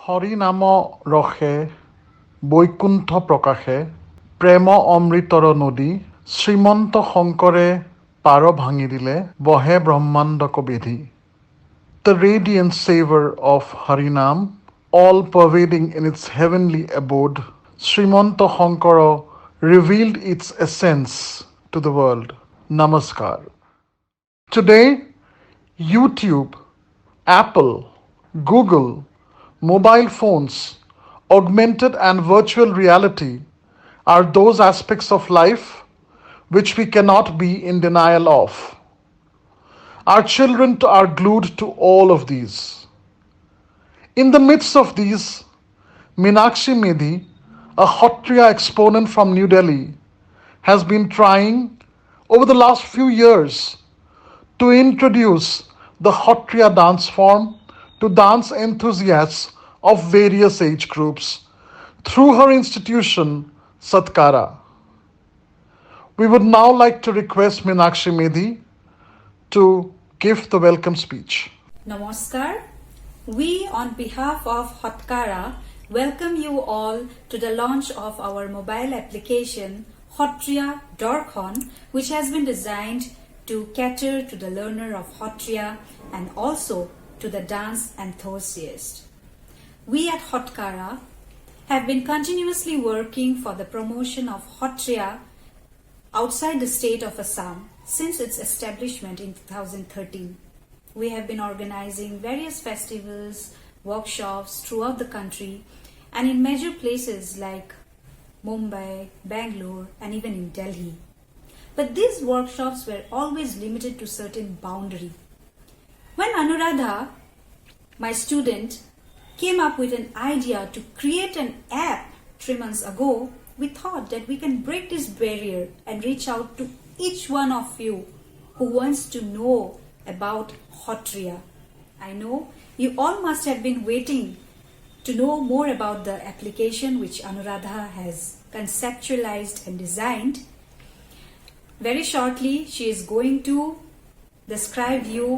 হৰি নাম ৰসে বৈকুণ্ঠ প্ৰকাশে প্ৰেম অমৃতৰ নদী শ্ৰীমন্ত শংকৰে পাৰ ভাঙি দিলে বহে ব্ৰহ্মাণ্ডক বেধি. The radiant savor of Harinam, all pervading in its heavenly abode, Srimanta Shankara revealed its essence to the world. Namaskar. Today, YouTube, Apple, Google, mobile phones, augmented and virtual reality are those aspects of life which we cannot be in denial of. Our children are glued to all of these. In the midst of these, Meenakshi Medhi, a Kshatriya exponent from New Delhi, has been trying over the last few years to introduce the Kshatriya dance form to dance enthusiasts of various age groups through her institution, Satkara. We would now like to request Meenakshi Medhi to give the welcome speech. Namaskar. We, on behalf of Satkara, welcome you all to the launch of our mobile application Kshatriya Darshan, which has been designed to cater to the learner of Kshatriya and also to the dance enthusiast. We at Satkara have been continuously working for the promotion of Kshatriya outside the state of Assam since its establishment in 2013. We have been organizing various festivals, workshops throughout the country and in major places like Mumbai, Bangalore and even in Delhi. But these workshops were always limited to certain boundary. When Anuradha, my student, came up with an idea to create an app 3 months ago, we thought that we can break this barrier and reach out to each one of you who wants to know about Kshatriya. I know you all must have been waiting to know more about the application which Anuradha has conceptualized and designed. Very shortly, she is going to describe you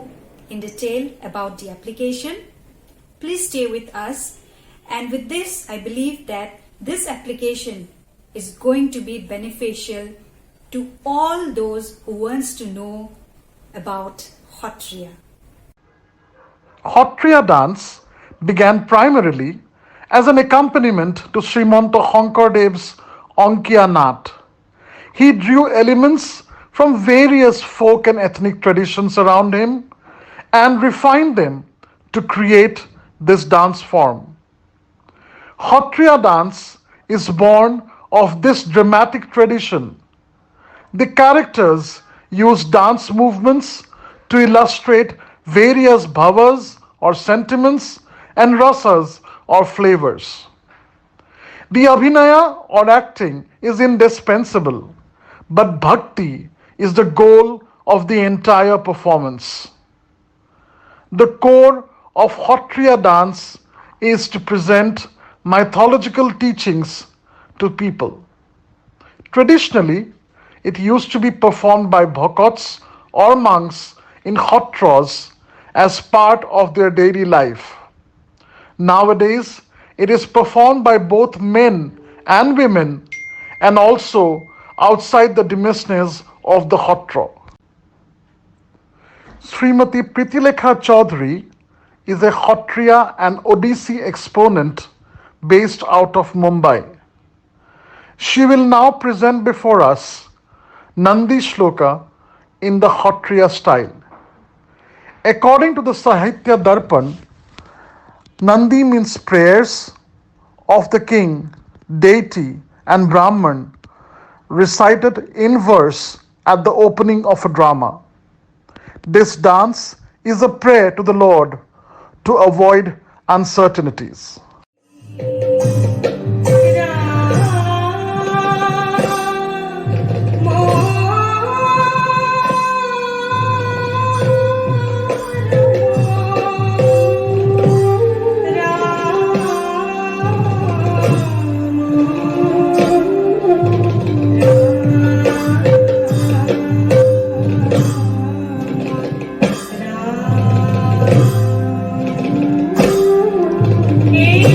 in detail about the application. Please stay with us. And with this, I believe that this application is going to be beneficial to all those who wants to know about Kshatriya. Kshatriya dance began primarily as an accompaniment to Srimanta Shankaradev's Ankiya Nat. He drew elements from various folk and ethnic traditions around him and refined them to create this dance form. Kshatriya dance is born of this dramatic tradition. The characters use dance movements to illustrate various bhavas or sentiments and rasas or flavors. The abhinaya or acting is indispensable, but bhakti is the goal of the entire performance. The core of Kshatriya dance is to present mythological teachings to people. Traditionally, it used to be performed by bhakats or monks in Kshatras as part of their daily life. Nowadays, it is performed by both men and women and also outside the demesnes of the Kshatra. Srimati Pritilekha Chaudhary is a Kshatriya and Odissi exponent based out of Mumbai. She will now present before us Nandi Shloka in the Kshatriya style. According to the Sattriya Darshan, Nandi means prayers of the king, deity and Brahman recited in verse at the opening of a drama. This dance is a prayer to the Lord to avoid uncertainties. Hey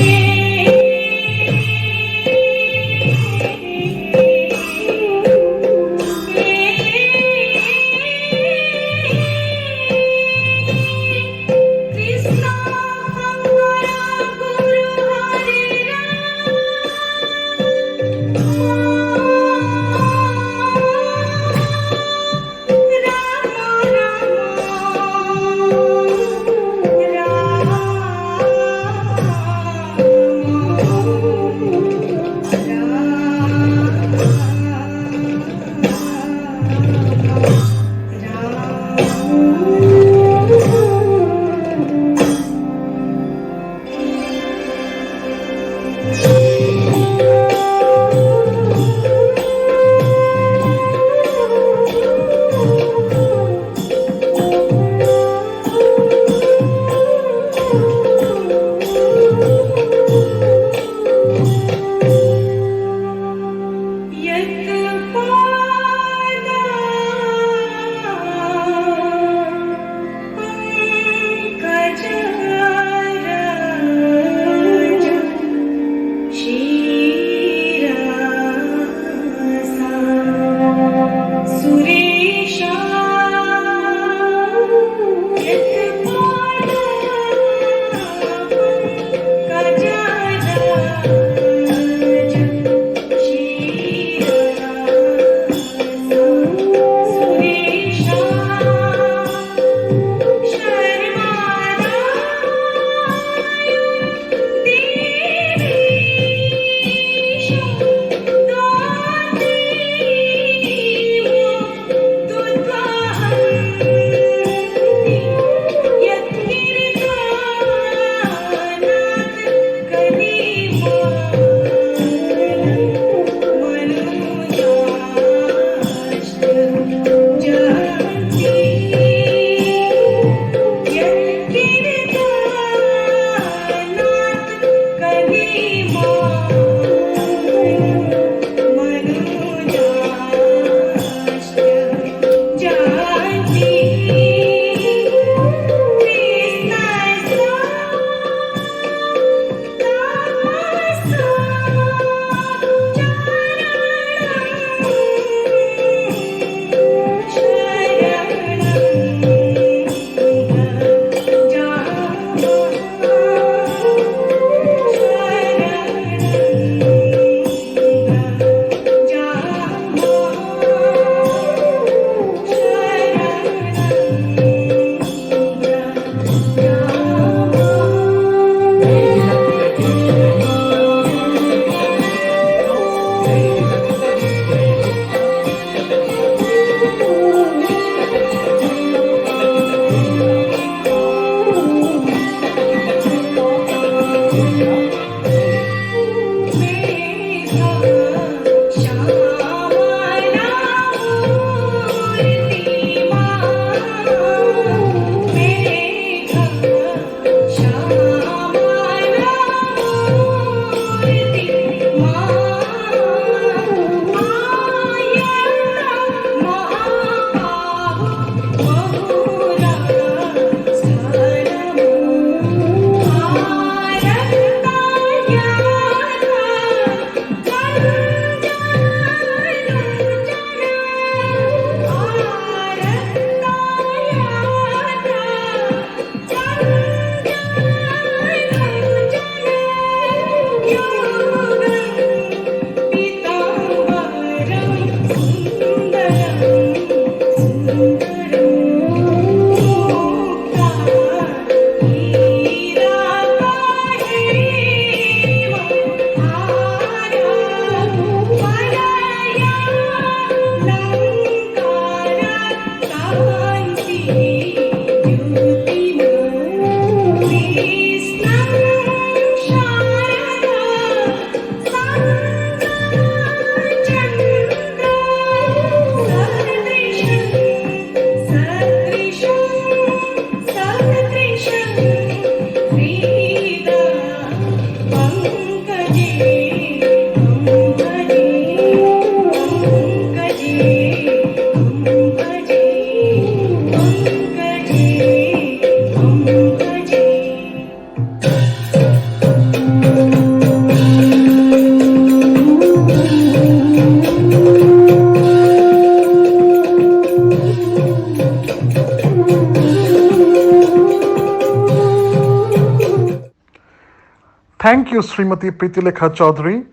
Thank you, Srimati Pritilekha Chaudhary.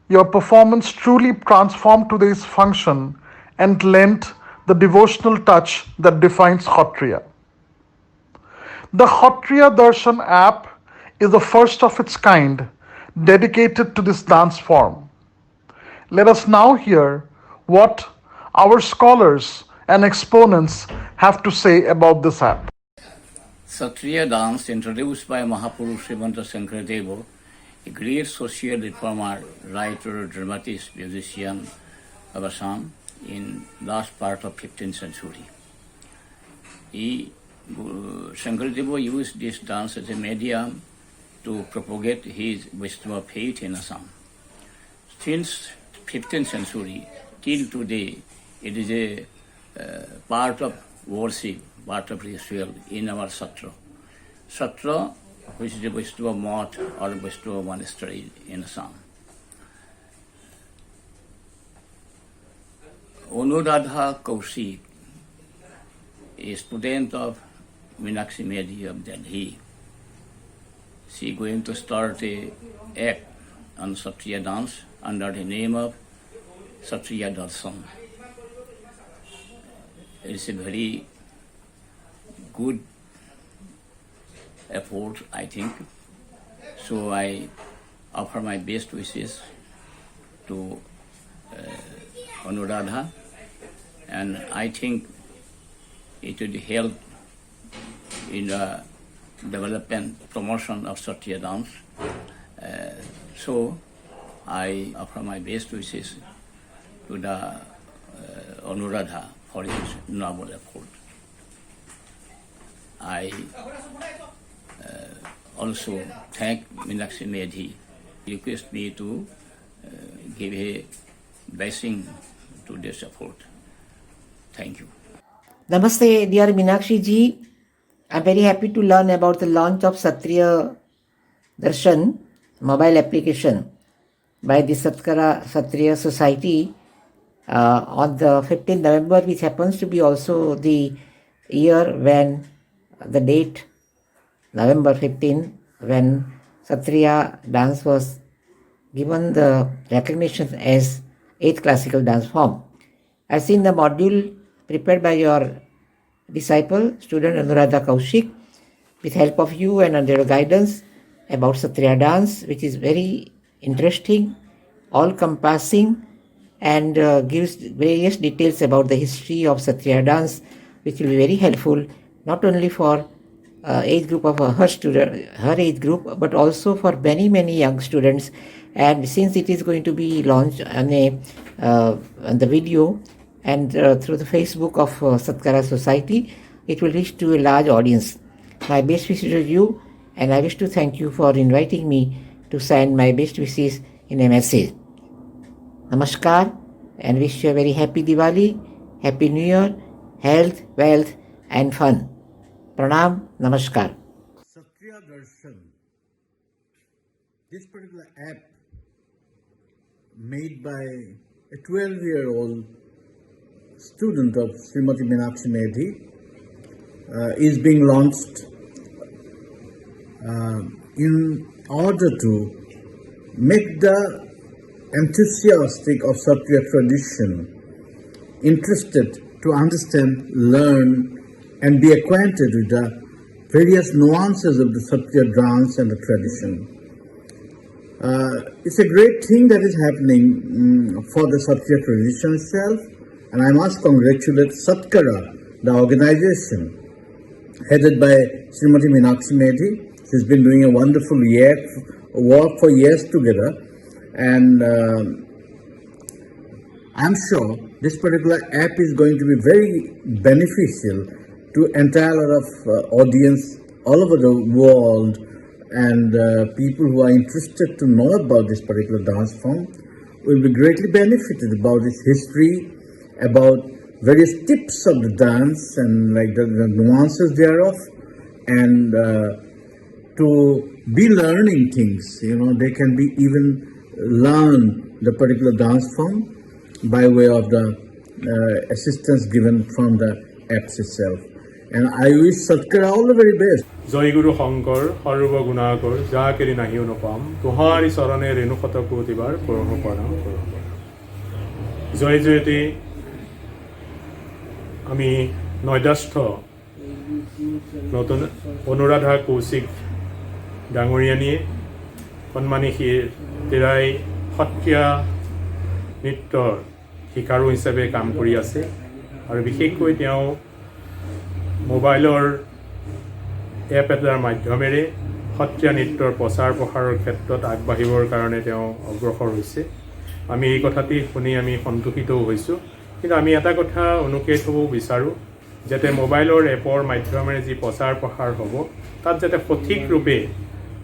Your performance truly transformed today's function and lent the devotional touch that defines Sattriya. The Sattriya Darshan app is the first of its kind dedicated to this dance form. Let us now hear what our scholars and exponents have to say about this app. Sattriya dance, introduced by Mahapurush Srimanta Shankaradeva, a great social reformer, writer, dramatist, musician of Assam in last part of 15th century. Shankaradeva used this dance as a medium to propagate his Vaishnava faith in Assam. Since 15th century till today, it is a part of worship, part of ritual in our Satra. Satra, which is a Vaishnava mott or Vaishnava monastery in Assam. Anuradha Kaushik, a student of Meenakshi Medhi of Delhi, she is going to start a act on Sattriya dance under the name of Sattriya Darshan. It's a very good effort, I think. So I offer my best wishes to Anuradha, and I think it would help in the development, promotion of Sattriya dance. So I offer my best wishes to the Anuradha for his noble effort. I also thank Meenakshi Medhi, request me to give a blessing to this effort. Thank you. Namaste, dear Meenakshi ji. I'm very happy to learn about the launch of Sattriya Darshan mobile application by the Sattriya Society on the 15th November, which happens to be also the year when the date November 15, when Sattriya dance was given the recognition as 8th classical dance form. I've seen the module prepared by your disciple, student Anuradha Kaushik, with help of you and under your guidance about Sattriya dance, which is very interesting, all-compassing, and gives various details about the history of Sattriya dance, which will be very helpful not only for age group of her age group, but also for many young students. And since it is going to be launched on the video and through the Facebook of Satkara Society, it will reach to a large audience. My best wishes to you, and I wish to thank you for inviting me to send my best wishes in a message. Namaskar, and wish you a very happy Diwali, happy New Year, health, wealth, and fun. Pranam, namaskar. Sattriya Darshan, this particular app made by a 12-year-old student of Srimati Meenakshi Medhi is being launched in order to make the enthusiastic of Sattriya tradition interested to understand, learn, and be acquainted with the various nuances of the Sattriya dance and the tradition. It's a great thing that is happening for the Sattriya tradition itself, and I must congratulate Satkara, the organization headed by Srimati Meenakshi Medhi. She's been doing a wonderful work for years together, and I'm sure this particular app is going to be very beneficial to entire lot of audience all over the world, and people who are interested to know about this particular dance form will be greatly benefited about its history, about various tips of the dance and like the nuances thereof, and to be learning things. They can be even learn the particular dance form by way of the assistance given from the apps itself. And I wish Satkara all the very best. জয় গুরু শংকৰ সৰ্বগুণাকৰ যা carry নাহিও Napam তোহাৰি চৰণে ৰেণু শত কোটিবাৰ কৰহ প্ৰণাম কৰহ জয় জয়তী আমি নৈদাস্থ নতুন অনুৰাধা কৌশিক ডাঙৰীয়ানীয়ে সন্মানী তেৰাই সত্ৰীয়া নৃত্যৰ শিকাৰু হিচাপে কাম কৰি আছে আৰু বিশেষকৈ তেওঁ মোবাইলৰ এপ এটাৰ মাধ্যমেৰে সত্ৰীয়া নৃত্যৰ প্ৰচাৰ প্ৰসাৰৰ ক্ষেত্ৰত আগবাঢ়িবৰ কাৰণে তেওঁ অগ্ৰসৰ হৈছে আমি এই কথাটি শুনি আমি সন্তোষিতও হৈছোঁ কিন্তু আমি এটা কথা অনুকেত হ'ব বিচাৰোঁ যাতে মোবাইলৰ এপৰ মাধ্যমেৰে যি প্ৰচাৰ প্ৰসাৰ হ'ব তাত যাতে সঠিক ৰূপে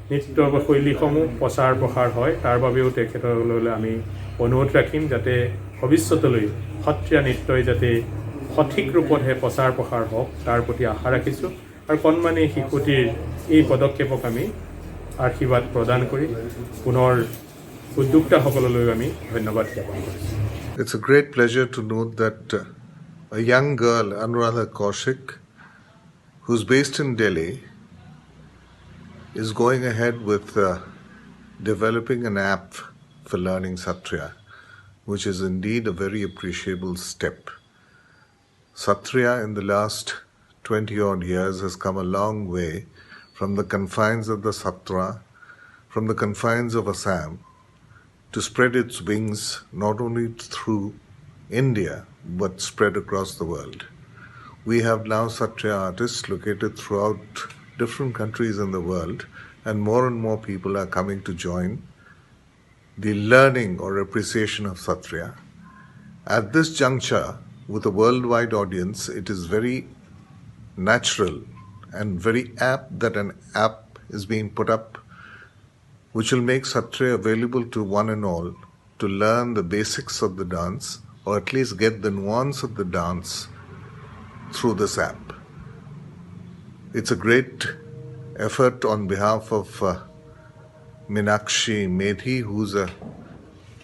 নৃত্য শৈলীসমূহ প্ৰচাৰ প্ৰসাৰ হয় তাৰ বাবেও তেখেতলৈ আমি অনুৰোধ ৰাখিম যাতে ভৱিষ্যতলৈ সত্ৰীয়া নৃত্যই যাতে সঠিক ৰূপতহে প্ৰচাৰ প্ৰসাৰ হওক তাৰ প্ৰতি আশা ৰাখিছোঁ আৰু কণমানি শিশুটিৰ এই পদক্ষেপক আমি আশীৰ্বাদ প্ৰদান কৰি পুনৰ উদ্যোক্তাসকললৈ আমি ধন্যবাদ জ্ঞাপন কৰিছোঁ। It's a great pleasure to note that a young girl, Anuradha Kaushik, who's based in Delhi, is going ahead with developing an app for learning Sattriya, which is indeed a very appreciable step. Sattriya in the last 20-odd years has come a long way from the confines of the Satra, from the confines of Assam, to spread its wings not only through India but spread across the world. We have now Sattriya artists located throughout different countries in the world, and more people are coming to join the learning or appreciation of Sattriya. At this juncture, with a worldwide audience, it is very natural and very apt that an app is being put up which will make Sattriya available to one and all to learn the basics of the dance, or at least get the nuance of the dance through this app. It's a great effort on behalf of Meenakshi Medhi, who's a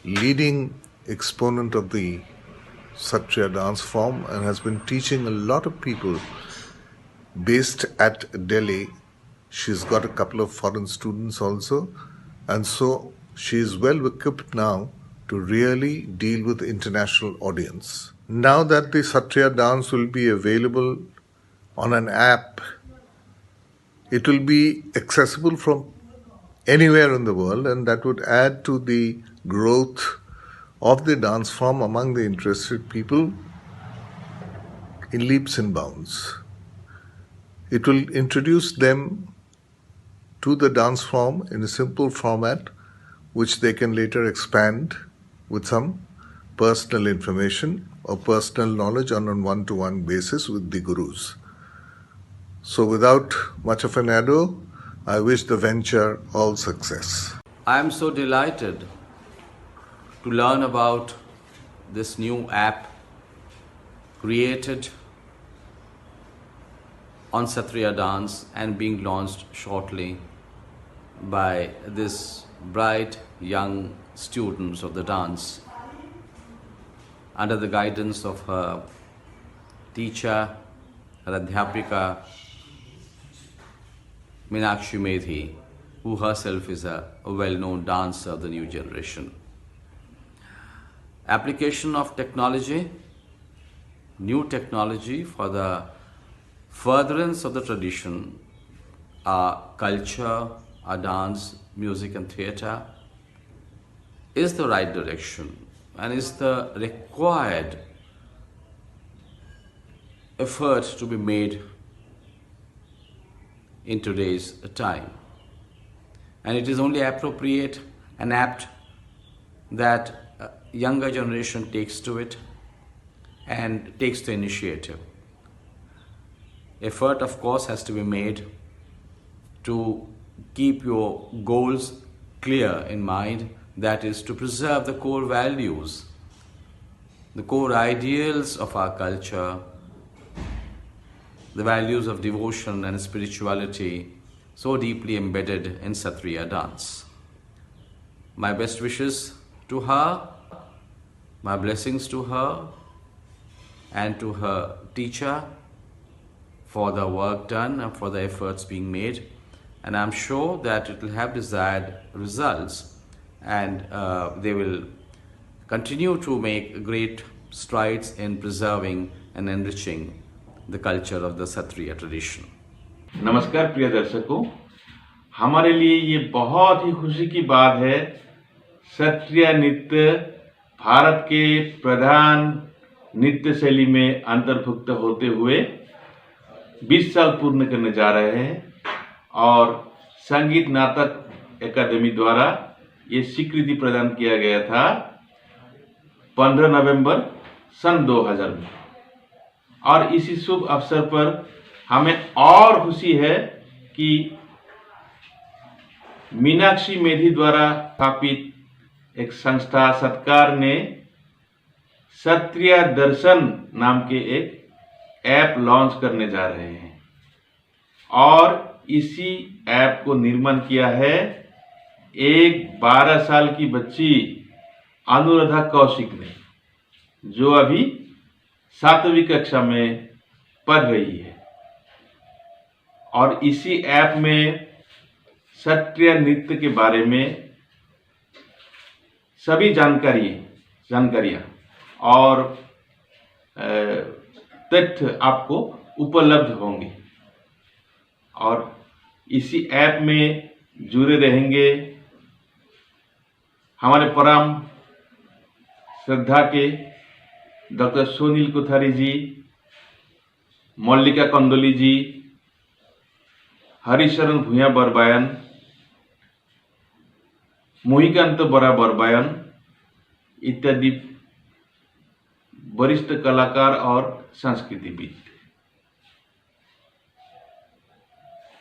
leading exponent of the Sattriya dance form and has been teaching a lot of people based at Delhi. She's got a couple of foreign students also, and so she is well equipped now to really deal with the international audience. Now that the Sattriya dance will be available on an app, it will be accessible from anywhere in the world, and that would add to the growth of the dance form among the interested people in leaps and bounds. It will introduce them to the dance form in a simple format which they can later expand with some personal information or personal knowledge on a one-to-one basis with the gurus. So without much of an ado, I wish the venture all success. I am so delighted to learn about this new app created on Sattriya dance and being launched shortly by this bright young students of the dance under the guidance of her teacher, her adhyapika Meenakshi Medhi, who herself is a well-known dancer of the new generation. Application of technology, new technology for the furtherance of the tradition, our culture, our dance, music and theatre is the right direction and is the required effort to be made in today's time. And it is only appropriate and apt that younger generation takes to it and takes the initiative. Effort, of course, has to be made to keep your goals clear in mind, that is to preserve the core values, the core ideals of our culture, the values of devotion and spirituality so deeply embedded in Sattriya dance. My best wishes to her, my blessings to her and to her teacher for the work done and for the efforts being made. And I'm sure that it will have desired results, and they will continue to make great strides in preserving and enriching the culture of the Sattriya tradition. नमस्कार प्रिय दर्शकों, हमारे लिए ये बहुत ही खुशी की बात है। क्षत्रिय नृत्य भारत के प्रधान नृत्य शैली में अंतर्भुक्त होते हुए 20 साल पूर्ण करने जा रहे हैं और संगीत नाटक अकादमी द्वारा ये स्वीकृति प्रदान किया गया था 15 नवंबर सन 2000 में। और इसी शुभ अवसर पर हमें और खुशी है कि मीनाक्षी मेधी द्वारा स्थापित एक संस्था सत्कार ने क्षत्रिय दर्शन नाम के एक ऐप लॉन्च करने जा रहे हैं और इसी ऐप को निर्माण किया है एक 12 साल की बच्ची अनुराधा कौशिक ने, जो अभी 7वीं कक्षा में पढ़ रही है। और इसी ऐप में क्षत्रिय नृत्य के बारे में सभी जानकारियां और तथ्य आपको उपलब्ध होंगे। और इसी ऐप में जुड़े रहेंगे हमारे परम श्रद्धा के डॉक्टर सुनील कोथारी जी, मल्लिका कंदली जी, हरिशरण भूया बरबायन, मुहिकांत बरा बरबायन इत्यादि वरिष्ठ कलाकार और संस्कृतिविद।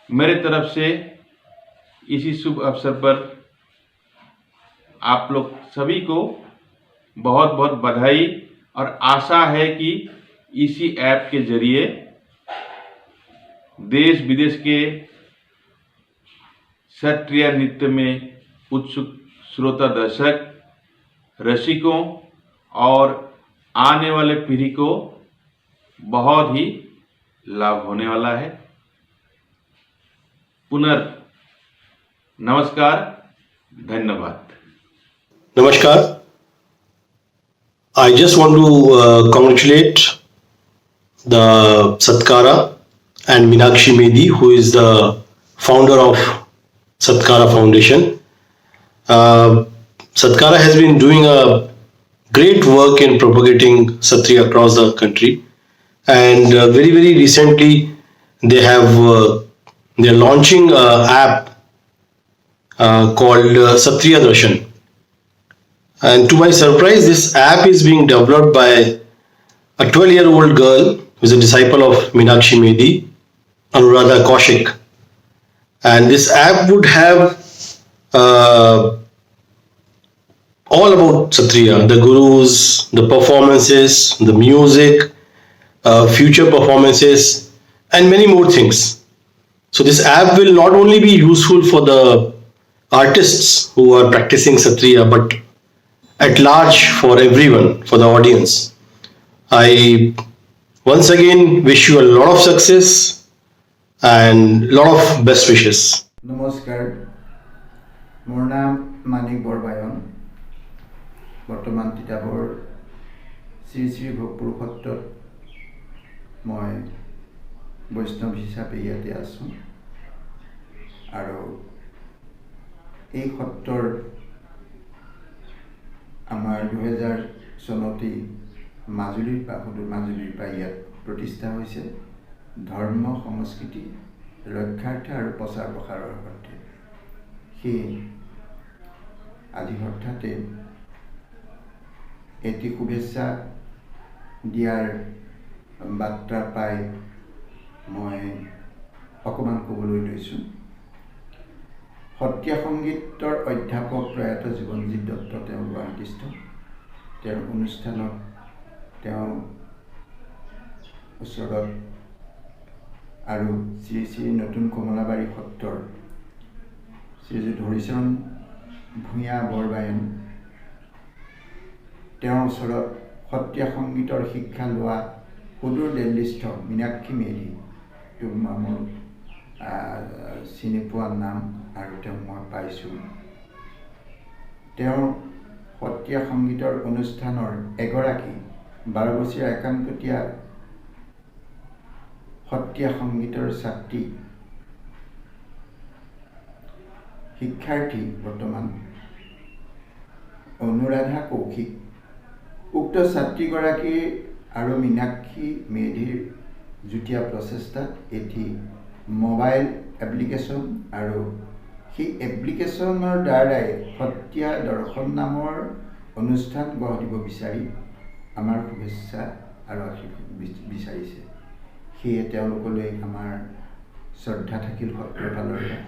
मेरे तरफ से इसी शुभ अवसर पर आप लोग सभी को बहुत बहुत बधाई और आशा है कि इसी ऐप के जरिए देश विदेश के क्षत्रिय नृत्य में उत्सुक श्रोता दर्शक रसिकों और आने वाले पीढ़ी को बहुत ही लाभ होने वाला है। नमस्कार, धन्यवाद। Namaskar. I just want to congratulate the Satkara and Meenakshi Medhi, who is the founder of Satkara Foundation. Satkara has been doing a great work in propagating Sattriya across the country, and very recently they're launching an app called Sattriya Darshan. And to my surprise, this app is being developed by a 12-year-old girl who is a disciple of Meenakshi Medhi, Anuradha Kaushik. And this app would have all about Sattriya, the gurus, the performances, the music, future performances, and many more things. So this app will not only be useful for the artists who are practicing Sattriya, but at large for everyone, for the audience. I once again wish you a lot of success and a lot of best wishes. Namaskar. Mor naam Manik Borbayan. Bortoman Titabor Shri Bhopur Khottot moi Vaishnav hisabe ইয়াতে আছো আৰু এই খট্টৰ আমাৰ 2000 চনতে মাজুলীৰ পৰা ইয়াত প্ৰতিষ্ঠা হৈছে ধৰ্ম সংস্কৃতি ৰক্ষাৰ্থে আৰু প্ৰচাৰ প্ৰসাৰৰ অৰ্থে। সেই আজি হঠাতে এটি শুভেচ্ছা দিয়াৰ বাৰ্তা পাই মই অকমান ক'বলৈ লৈছোঁ। সত্ৰীয়া সংগীতৰ অধ্যাপক প্ৰয়াত জীৱনজিৎ দত্ত তেওঁ গুৱাহাটীস্থ। তেওঁৰ অনুষ্ঠানত তেওঁ ওচৰত আৰু শ্ৰী নতুন কমলাবাৰী সত্ৰৰ শ্ৰীযুত হৰিচৰণ ভূঞা বৰবায়ন তেওঁৰ ওচৰত সত্ৰীয়া সংগীতৰ শিক্ষা লোৱা সুদূৰ দিল্লীস্থ মীনাক্ষী মেধি মোৰ চিনি পোৱা নাম আৰু তেওঁক মই পাইছোঁ। তেওঁৰ সত্ৰীয়া সংগীতৰ অনুষ্ঠানৰ এগৰাকী 12 বছৰীয়া একাংকটীয়া সত্ৰীয়া সংগীতৰ ছাত্ৰী শিক্ষাৰ্থী বৰ্তমান অনুৰাধা কৌশিক। উক্ত ছাত্ৰীগৰাকী আৰু মীনাক্ষী মেধিৰ যুটীয়া প্ৰচেষ্টাত এটি মোবাইল এপ্লিকেশ্যন আৰু সেই এপ্লিকেশ্যনৰ দ্বাৰাই সত্ৰীয়া দৰ্শন নামৰ অনুষ্ঠান গঢ় দিব বিচাৰি আমাৰ শুভেচ্ছা আৰু আশীৰ্বাদ বিচাৰিছে। সেয়ে তেওঁলোকলৈ আমাৰ শ্ৰদ্ধা থাকিল সত্ৰৰ ফালৰ পৰা।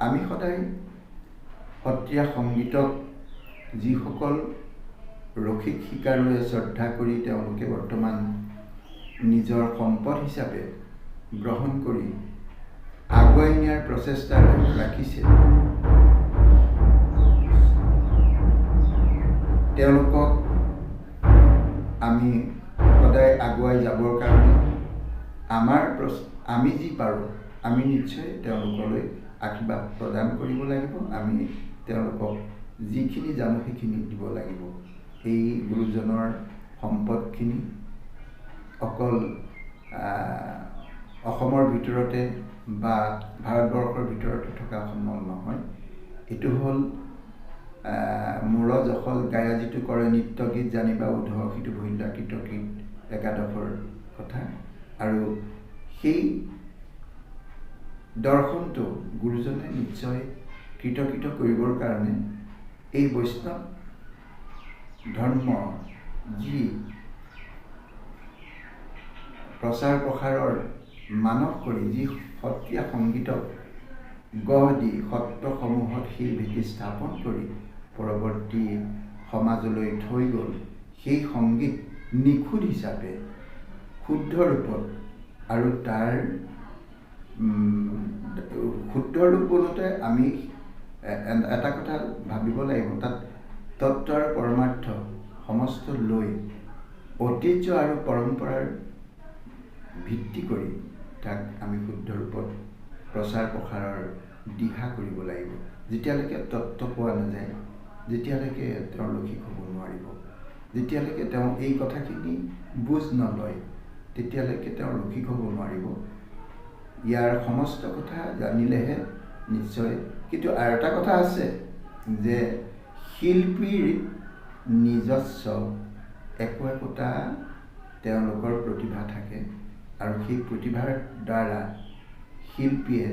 আমি সদায় সত্ৰীয়া সংগীতক যিসকল ৰসিক শিকাৰুৱে শ্ৰদ্ধা কৰি তেওঁলোকে বৰ্তমান নিজৰ সম্পদ হিচাপে গ্ৰহণ কৰি আগুৱাই নিয়াৰ প্ৰচেষ্টা ৰাখিছে, তেওঁলোকক আমি সদায় আগুৱাই যাবৰ কাৰণে আমি যি পাৰোঁ আমি নিশ্চয় তেওঁলোকলৈ আশীৰ্বাদ প্ৰদান কৰিব লাগিব। আমি তেওঁলোকক যিখিনি জানো সেইখিনি দিব লাগিব। এই গুৰুজনৰ সম্পদখিনি অকল অসমৰ ভিতৰতে বা ভাৰতবৰ্ষৰ ভিতৰতে থকা সম্ভৱ নহয়। এইটো হ'ল মূৰ জখল গায়া যিটো কৰে নৃত্য গীত জানিবা উধ সিটো ভৈলা কীৰ্তকীত একাদশৰ কথা। আৰু সেই দৰ্শনটো গুৰুজনে নিশ্চয় কৃতকৃত কৰিবৰ কাৰণে এই বৈষ্ণৱ ধৰ্ম যি প্ৰচাৰ প্ৰসাৰৰ মানস কৰি যি সত্ৰীয়া সংগীতক গঢ় দি সত্ৰসমূহত সেই ভেটি স্থাপন কৰি পৰৱৰ্তী সমাজলৈ থৈ গ'ল, সেই সংগীত নিখুঁত হিচাপে শুদ্ধ ৰূপত আৰু তাৰ শুদ্ধ ৰূপতে আমি এটা কথা ভাবিব লাগিব, তাত তত্ত্ব আৰু পৰমাৰ্থ সমস্ত লৈ ঐতিহ্য আৰু পৰম্পৰাৰ ভিত্তি কৰি তাক আমি শুদ্ধ ৰূপত প্ৰচাৰ প্ৰসাৰৰ দিহা কৰিব লাগিব। যেতিয়ালৈকে তত্ত্ব পোৱা নাযায়, যেতিয়ালৈকে তেওঁৰ লৌকিক হ'ব নোৱাৰিব, যেতিয়ালৈকে তেওঁ এই কথাখিনি বুজ নলয়, তেতিয়ালৈকে তেওঁ লৌকিক হ'ব নোৱাৰিব। ইয়াৰ সমস্ত কথা জানিলেহে নিশ্চয়। কিন্তু আৰু এটা কথা আছে যে শিল্পীৰ নিজস্ব একোটা তেওঁলোকৰ প্ৰতিভা থাকে আৰু সেই প্ৰতিভাৰ দ্বাৰা শিল্পীয়ে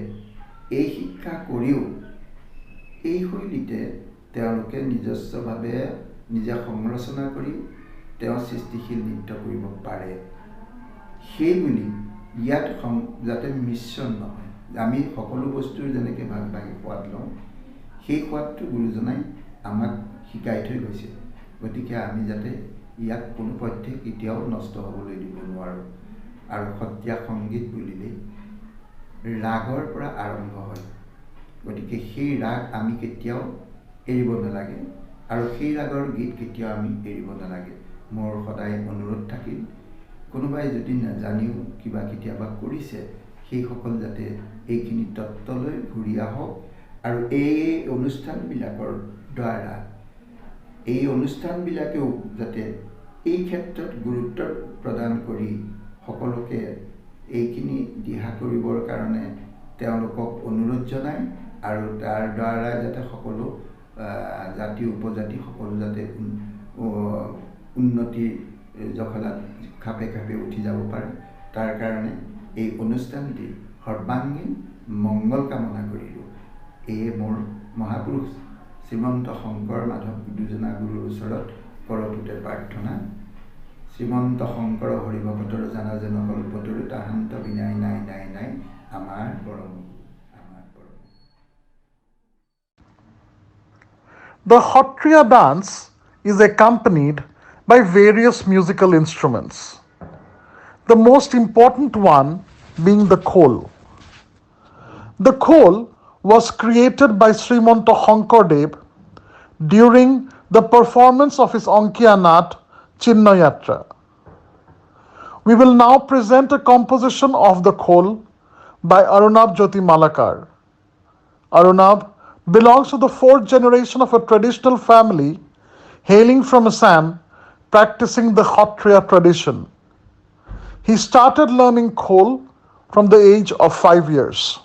এই শিক্ষা কৰিও এই শৈলীতে তেওঁলোকে নিজস্বভাৱে নিজে সংৰচনা কৰি তেওঁ সৃষ্টিশীল নৃত্য কৰিব পাৰে। সেইবুলি ইয়াত যাতে মিশ্ৰণ নহয়, আমি সকলো বস্তুৰ যেনেকৈ ভাগ ভাগি সোৱাদ লওঁ, সেই সোৱাদটো গুৰুজনাই আমাক শিকাই থৈ গৈছে। গতিকে আমি যাতে ইয়াক কোনো পধ্যে কেতিয়াও নষ্ট হ'বলৈ দিব নোৱাৰোঁ। আৰু সত্ৰীয়া সংগীত বুলিলেই ৰাগৰ পৰা আৰম্ভ হয়। গতিকে সেই ৰাগ আমি কেতিয়াও এৰিব নালাগে আৰু সেই ৰাগৰ গীত কেতিয়াও আমি এৰিব নালাগে। মোৰ সদায় অনুৰোধ থাকিল, কোনোবাই যদি নাজানিও কিবা কেতিয়াবা কৰিছে, সেইসকল যাতে এইখিনি তত্ত্বলৈ ঘূৰি আহক আৰু এই অনুষ্ঠানবিলাকৰ দ্বাৰা এই অনুষ্ঠানবিলাকেও যাতে এই ক্ষেত্ৰত গুৰুত্ব প্ৰদান কৰি সকলোকে এইখিনি দিহা কৰিবৰ কাৰণে তেওঁলোকক অনুৰোধ জনায় আৰু তাৰ দ্বাৰা যাতে সকলো জাতি উপজাতি সকলো যাতে উন্নতিৰ জখলাত খাপে খাপে উঠি যাব পাৰে, তাৰ কাৰণে এই অনুষ্ঠানটি সৰ্বাংগীন মংগল কামনা কৰিলোঁ। এয়ে মোৰ মহাপুৰুষ শ্ৰীমন্ত শংকৰ মাধৱ দুজনা গুৰুৰ ওচৰত কৰপুতে প্ৰাৰ্থনা। শ্ৰীমন্ত শংকৰ হৰিভকতৰ জানা যেন কল্পতৰু তাহান্ত বিনাই নাই নাই নাই আমাৰ পৰম। The Sattriya dance is accompanied by various musical instruments, the most important one being the khol. The khol was created by Srimanta Shankardev during the performance of his Ankiya Nat Chinnayatra. We will now present a composition of the khol by Arunab Jyoti Malakar. Arunab belongs to the fourth generation of a traditional family hailing from Assam, practicing the Kshatriya tradition. He started learning khol from the age of 5 years.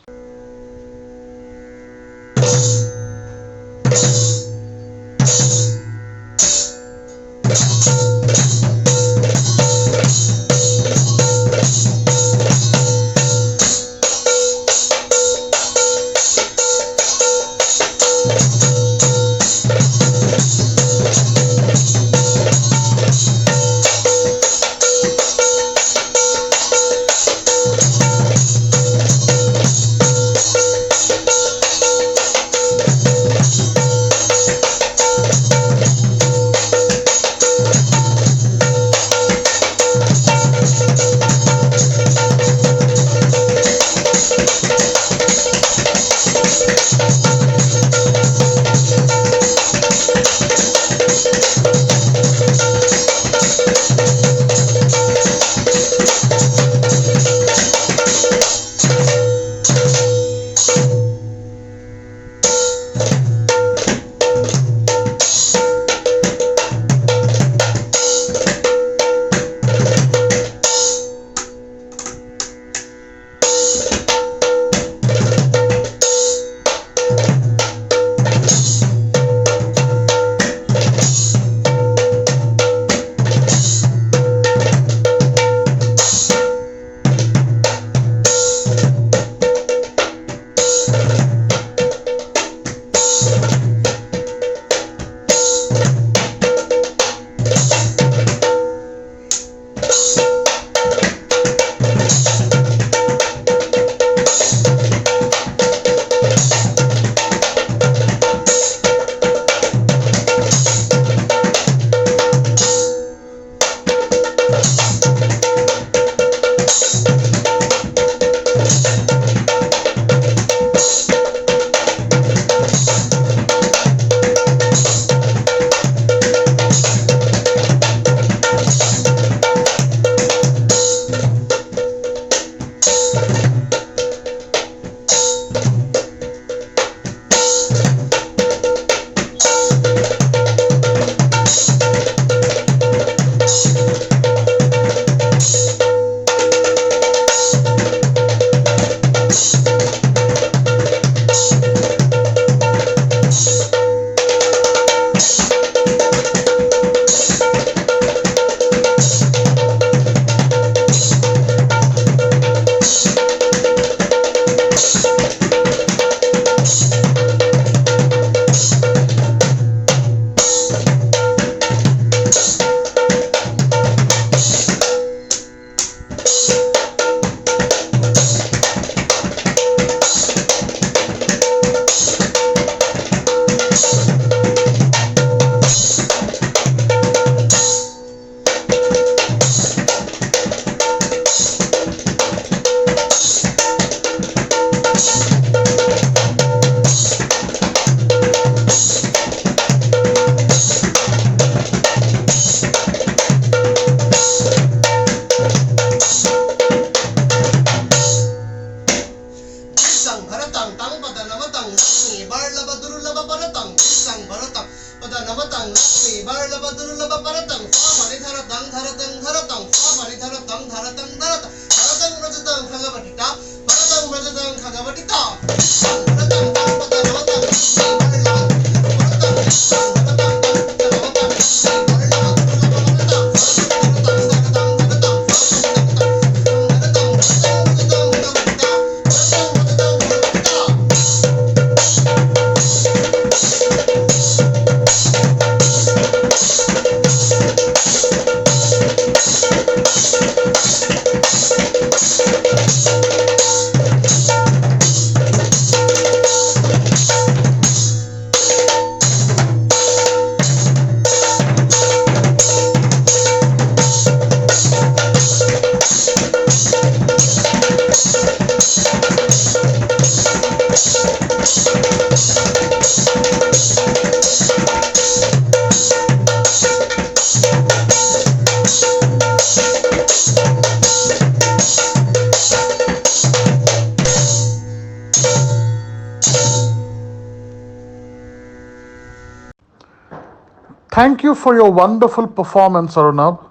Thank you for your wonderful performance, Arunab.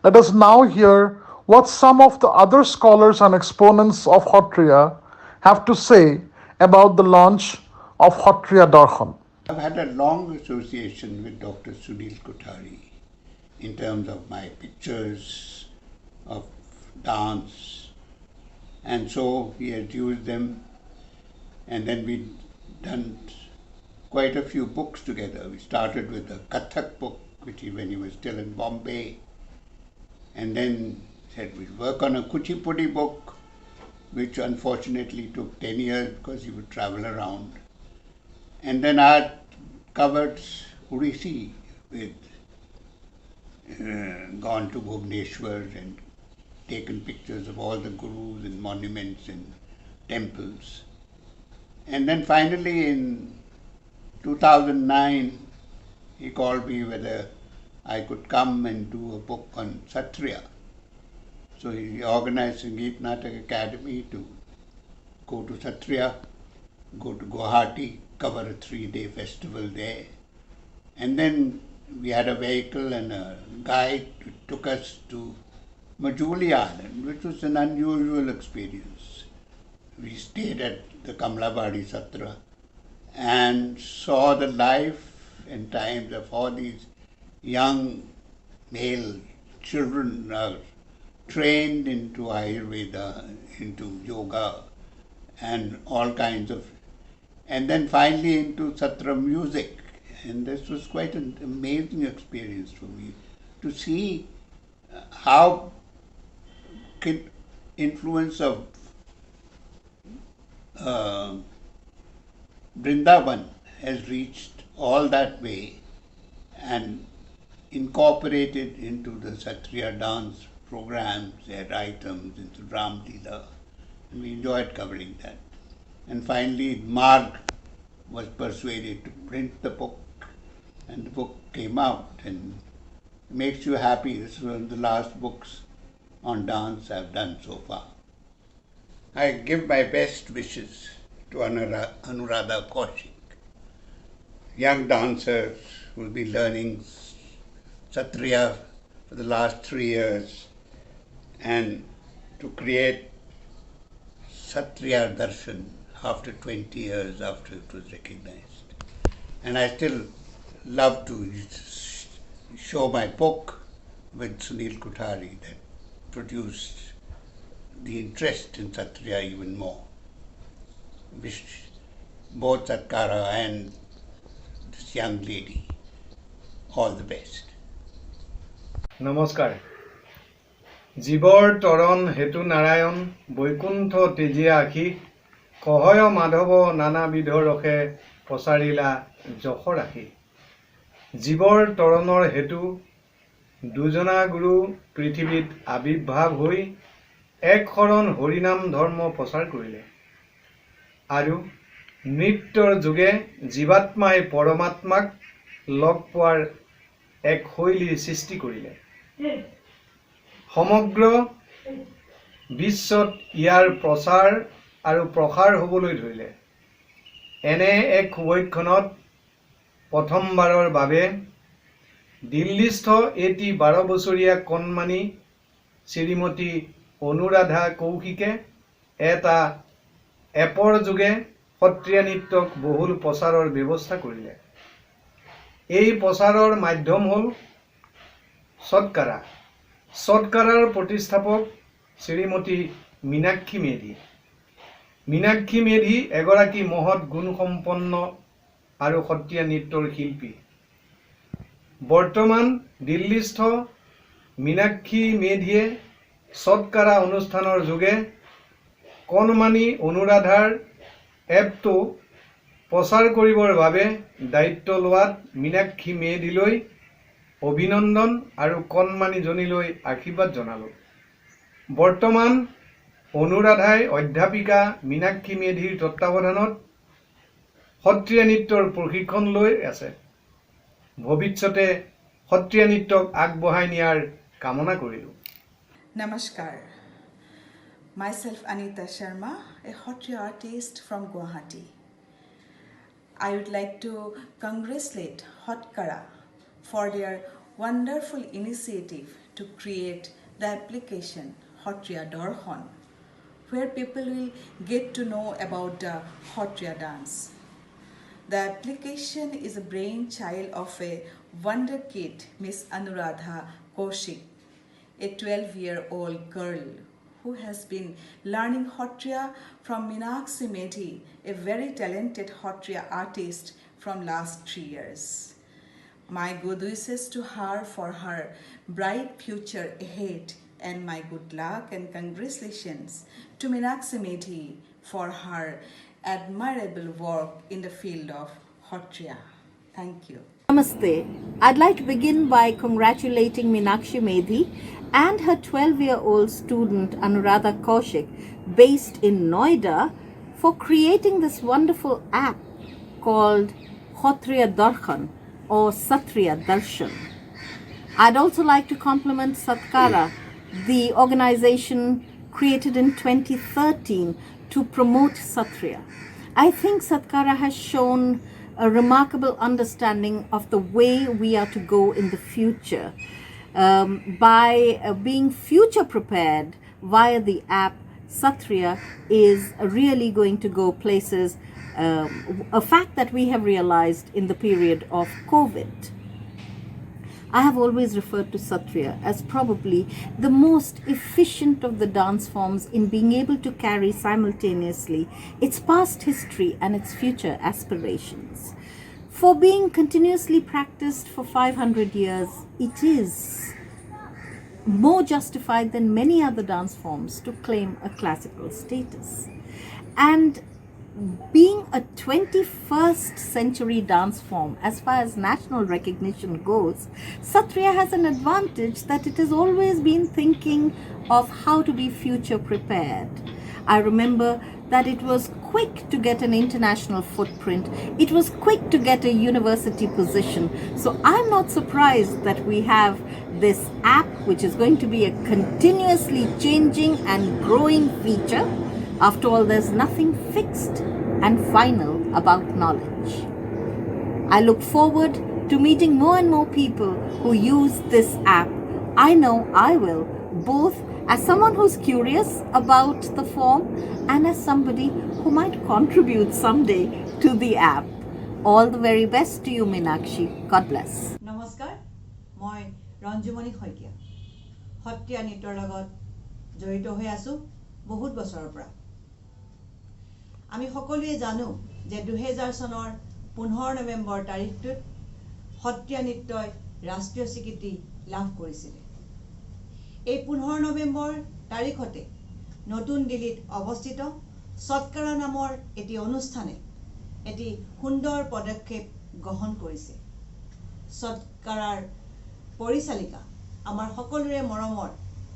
Let us now hear what some of the other scholars and exponents of Satriya have to say about the launch of Sattriya Darshan. I've had a long association with Dr. Sunil Kothari in terms of my pictures of dance, and so he has used them, and then we've done quite a few books together. We started with a Kathak book, when he was still in Bombay, and then said we'd work on a Kuchipudi book, which unfortunately took 10 years because he would travel around. And then I covered Odissi with gone to Bhubaneswar and taken pictures of all the gurus and monuments and temples. And then finally in 2009, he called me whether I could come and do a book on Sattriya. So he organized Sangeet Natak Academy to go to Sattriya, go to Guwahati, cover a 3-day festival there. And then we had a vehicle and a guide who took us to Majuli Island, which was an unusual experience. We stayed at the Kamlabadi Satra and saw the life and times of all these young male children trained into Ayurveda, into yoga and all kinds of, and then finally into Satra music. And this was quite an amazing experience for me to see how influence of Vrindavan has reached all that way and incorporated into the Sattriya dance programs, their items, into Ram Leela. And we enjoyed covering that. And finally, Marg was persuaded to print the book, and the book came out, and it makes you happy. This is one of the last books on dance I've done so far. I give my best wishes to Anuradha Kaushik, young dancers who will be learning Sattriya for the last 3 years and to create Sattriya Darshan after 20 years after it was recognized. And I still love to show my book with Sunil Kothari that produced the interest in Sattriya even more. Wish both Satkara and this young lady all the best. নমস্কাৰ জীৱৰ তৰণ হেতু নাৰায়ণ বৈকুণ্ঠ তেজীয়া আখি কহয় মাধৱ নানাবিধ ৰসে পচাৰিলা যশ ৰাখি জীৱৰ তৰণৰ হেতু দুজনা গুৰু পৃথিৱীত আবিৰ্ভাৱ হৈ এক শৰণ হৰিনাম ধৰ্ম প্ৰচাৰ কৰিলে আৰু নৃত্যৰ যোগে জীৱাত্মাই পৰমাত্মাক লগ পোৱাৰ এক শৈলীৰ সৃষ্টি কৰিলে সমগ্ৰ বিশ্বত ইয়াৰ প্ৰচাৰ আৰু প্ৰসাৰ হ'বলৈ ধৰিলে এনে এক শুভক্ষণত প্ৰথমবাৰৰ বাবে দিল্লীস্থ এটি 12 বছৰীয়া কণমানি শ্ৰীমতী অনুৰাধা কৌশিকে এটা এপৰ যোগে সত্ৰীয়া নৃত্যক বহুল প্ৰচাৰৰ ব্যৱস্থা কৰিলে এই প্ৰচাৰৰ মাধ্যম হ'ল সৎকাৰা সৎকাৰাৰ প্ৰতিষ্ঠাপক শ্ৰীমতী মীনাক্ষী মেধি মীনাক্ষী মেধি এগৰাকী মহৎ গুণসম্পন্ন আৰু সত্ৰীয়া নৃত্যৰ শিল্পী বৰ্তমান দিল্লীস্থ মীনাক্ষী মেধিয়ে সৎকাৰা অনুষ্ঠানৰ যোগে কণমানি অনুৰাধাৰ এপটো প্ৰচাৰ কৰিবৰ বাবে দায়িত্ব লোৱাত মীনাক্ষী মেধিলৈ অভিনন্দন আৰু কণমানিজনীলৈ আশীৰ্বাদ জনালোঁ বৰ্তমান অনুৰাধাই অধ্যাপিকা মীনাক্ষী মেধিৰ তত্ত্বাৱধানত সত্ৰীয়া নৃত্যৰ প্ৰশিক্ষণ লৈ আছে ভৱিষ্যতে সত্ৰীয়া নৃত্যক আগবঢ়াই নিয়াৰ কামনা কৰিলোঁ Namaskar. Myself Anita Sharma, a Satriya artist from Guwahati. I would like to congratulate Satkara for their wonderful initiative to create the application Sattriya Darshan, where people will get to know about the Sattriya dance. The application is a brainchild of a wonder kid, Miss Anuradha Kaushik, a 12-year-old girl who has been learning Sattriya from Meenakshi Medhi, a very talented Sattriya artist from last 3 years. My good wishes to her for her bright future ahead, and my good luck and congratulations to Meenakshi Medhi for her admirable work in the field of Sattriya. Thank you. Namaste. I'd like to begin by congratulating Meenakshi Medhi and her 12-year-old student Anuradha Kaushik, based in Noida, for creating this wonderful app called Sattriya Darshan or Sattriya Darshan. I'd also like to compliment Satkara, the organization created in 2013 to promote Sattriya. I think Satkara has shown a remarkable understanding of the way we are to go in the future by being future prepared via the app. Sattriya is really going to go places, a fact that we have realized in the period of COVID. I have always referred to Sattriya as probably the most efficient of the dance forms in being able to carry simultaneously its past history and its future aspirations. For being continuously practiced for 500 years, it is more justified than many other dance forms to claim a classical status. And being a 21st century dance form, as far as national recognition goes, Sattriya has an advantage that it has always been thinking of how to be future prepared. I remember that it was quick to get an international footprint. It was quick to get a university position. So I'm not surprised that we have this app, which is going to be a continuously changing and growing feature. After all, there's nothing fixed and final about knowledge. I look forward to meeting more and more people who use this app. I know I will, both as someone who's curious about the form and as somebody who might contribute someday to the app. All the very best to you, Meenakshi. God bless. Namaskar, moi Ranjumani Khoikia. Sattriya Nrityar logot joito hoi asu bahut bosorar pora. আমি সকলোৱে জানো যে 2000 চনৰ 15 নৱেম্বৰ তাৰিখটোত সত্ৰীয়া নৃত্যই ৰাষ্ট্ৰীয় স্বীকৃতি লাভ কৰিছিল। এই 15 নৱেম্বৰ তাৰিখতে নতুন দিল্লীত অৱস্থিত সৎকাৰা নামৰ এটি অনুষ্ঠানে এটি সুন্দৰ পদক্ষেপ গ্ৰহণ কৰিছে। সৎকাৰাৰ পৰিচালিকা আমাৰ সকলোৰে মৰমৰ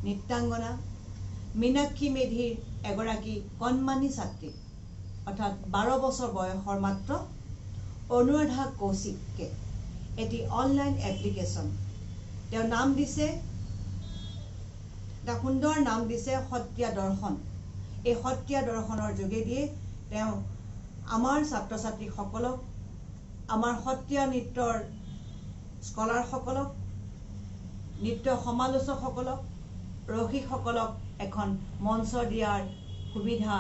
নৃত্যাংগনা মীনাক্ষী মেধিৰ এগৰাকী কণমানি ছাত্ৰী অর্থাৎ 12 বছর বয়সৰ মাত্ৰ অনুৰাধা কৌশিককে এটি অনলাইন এপ্লিকেশন তেওঁ নাম দিছে এটা সুন্দৰ নাম দিছে সত্ৰীয়া দৰ্শন। এই সত্ৰীয়া দৰ্শনৰ যোগেদি তেওঁ আমাৰ ছাত্ৰ ছাত্ৰীসকলক আমাৰ সত্ৰীয়া নৃত্যৰ স্কলাৰসকলক নৃত্য সমালোচকসকলক ৰসিকসকলক এখন মঞ্চ দিয়াৰ সুবিধা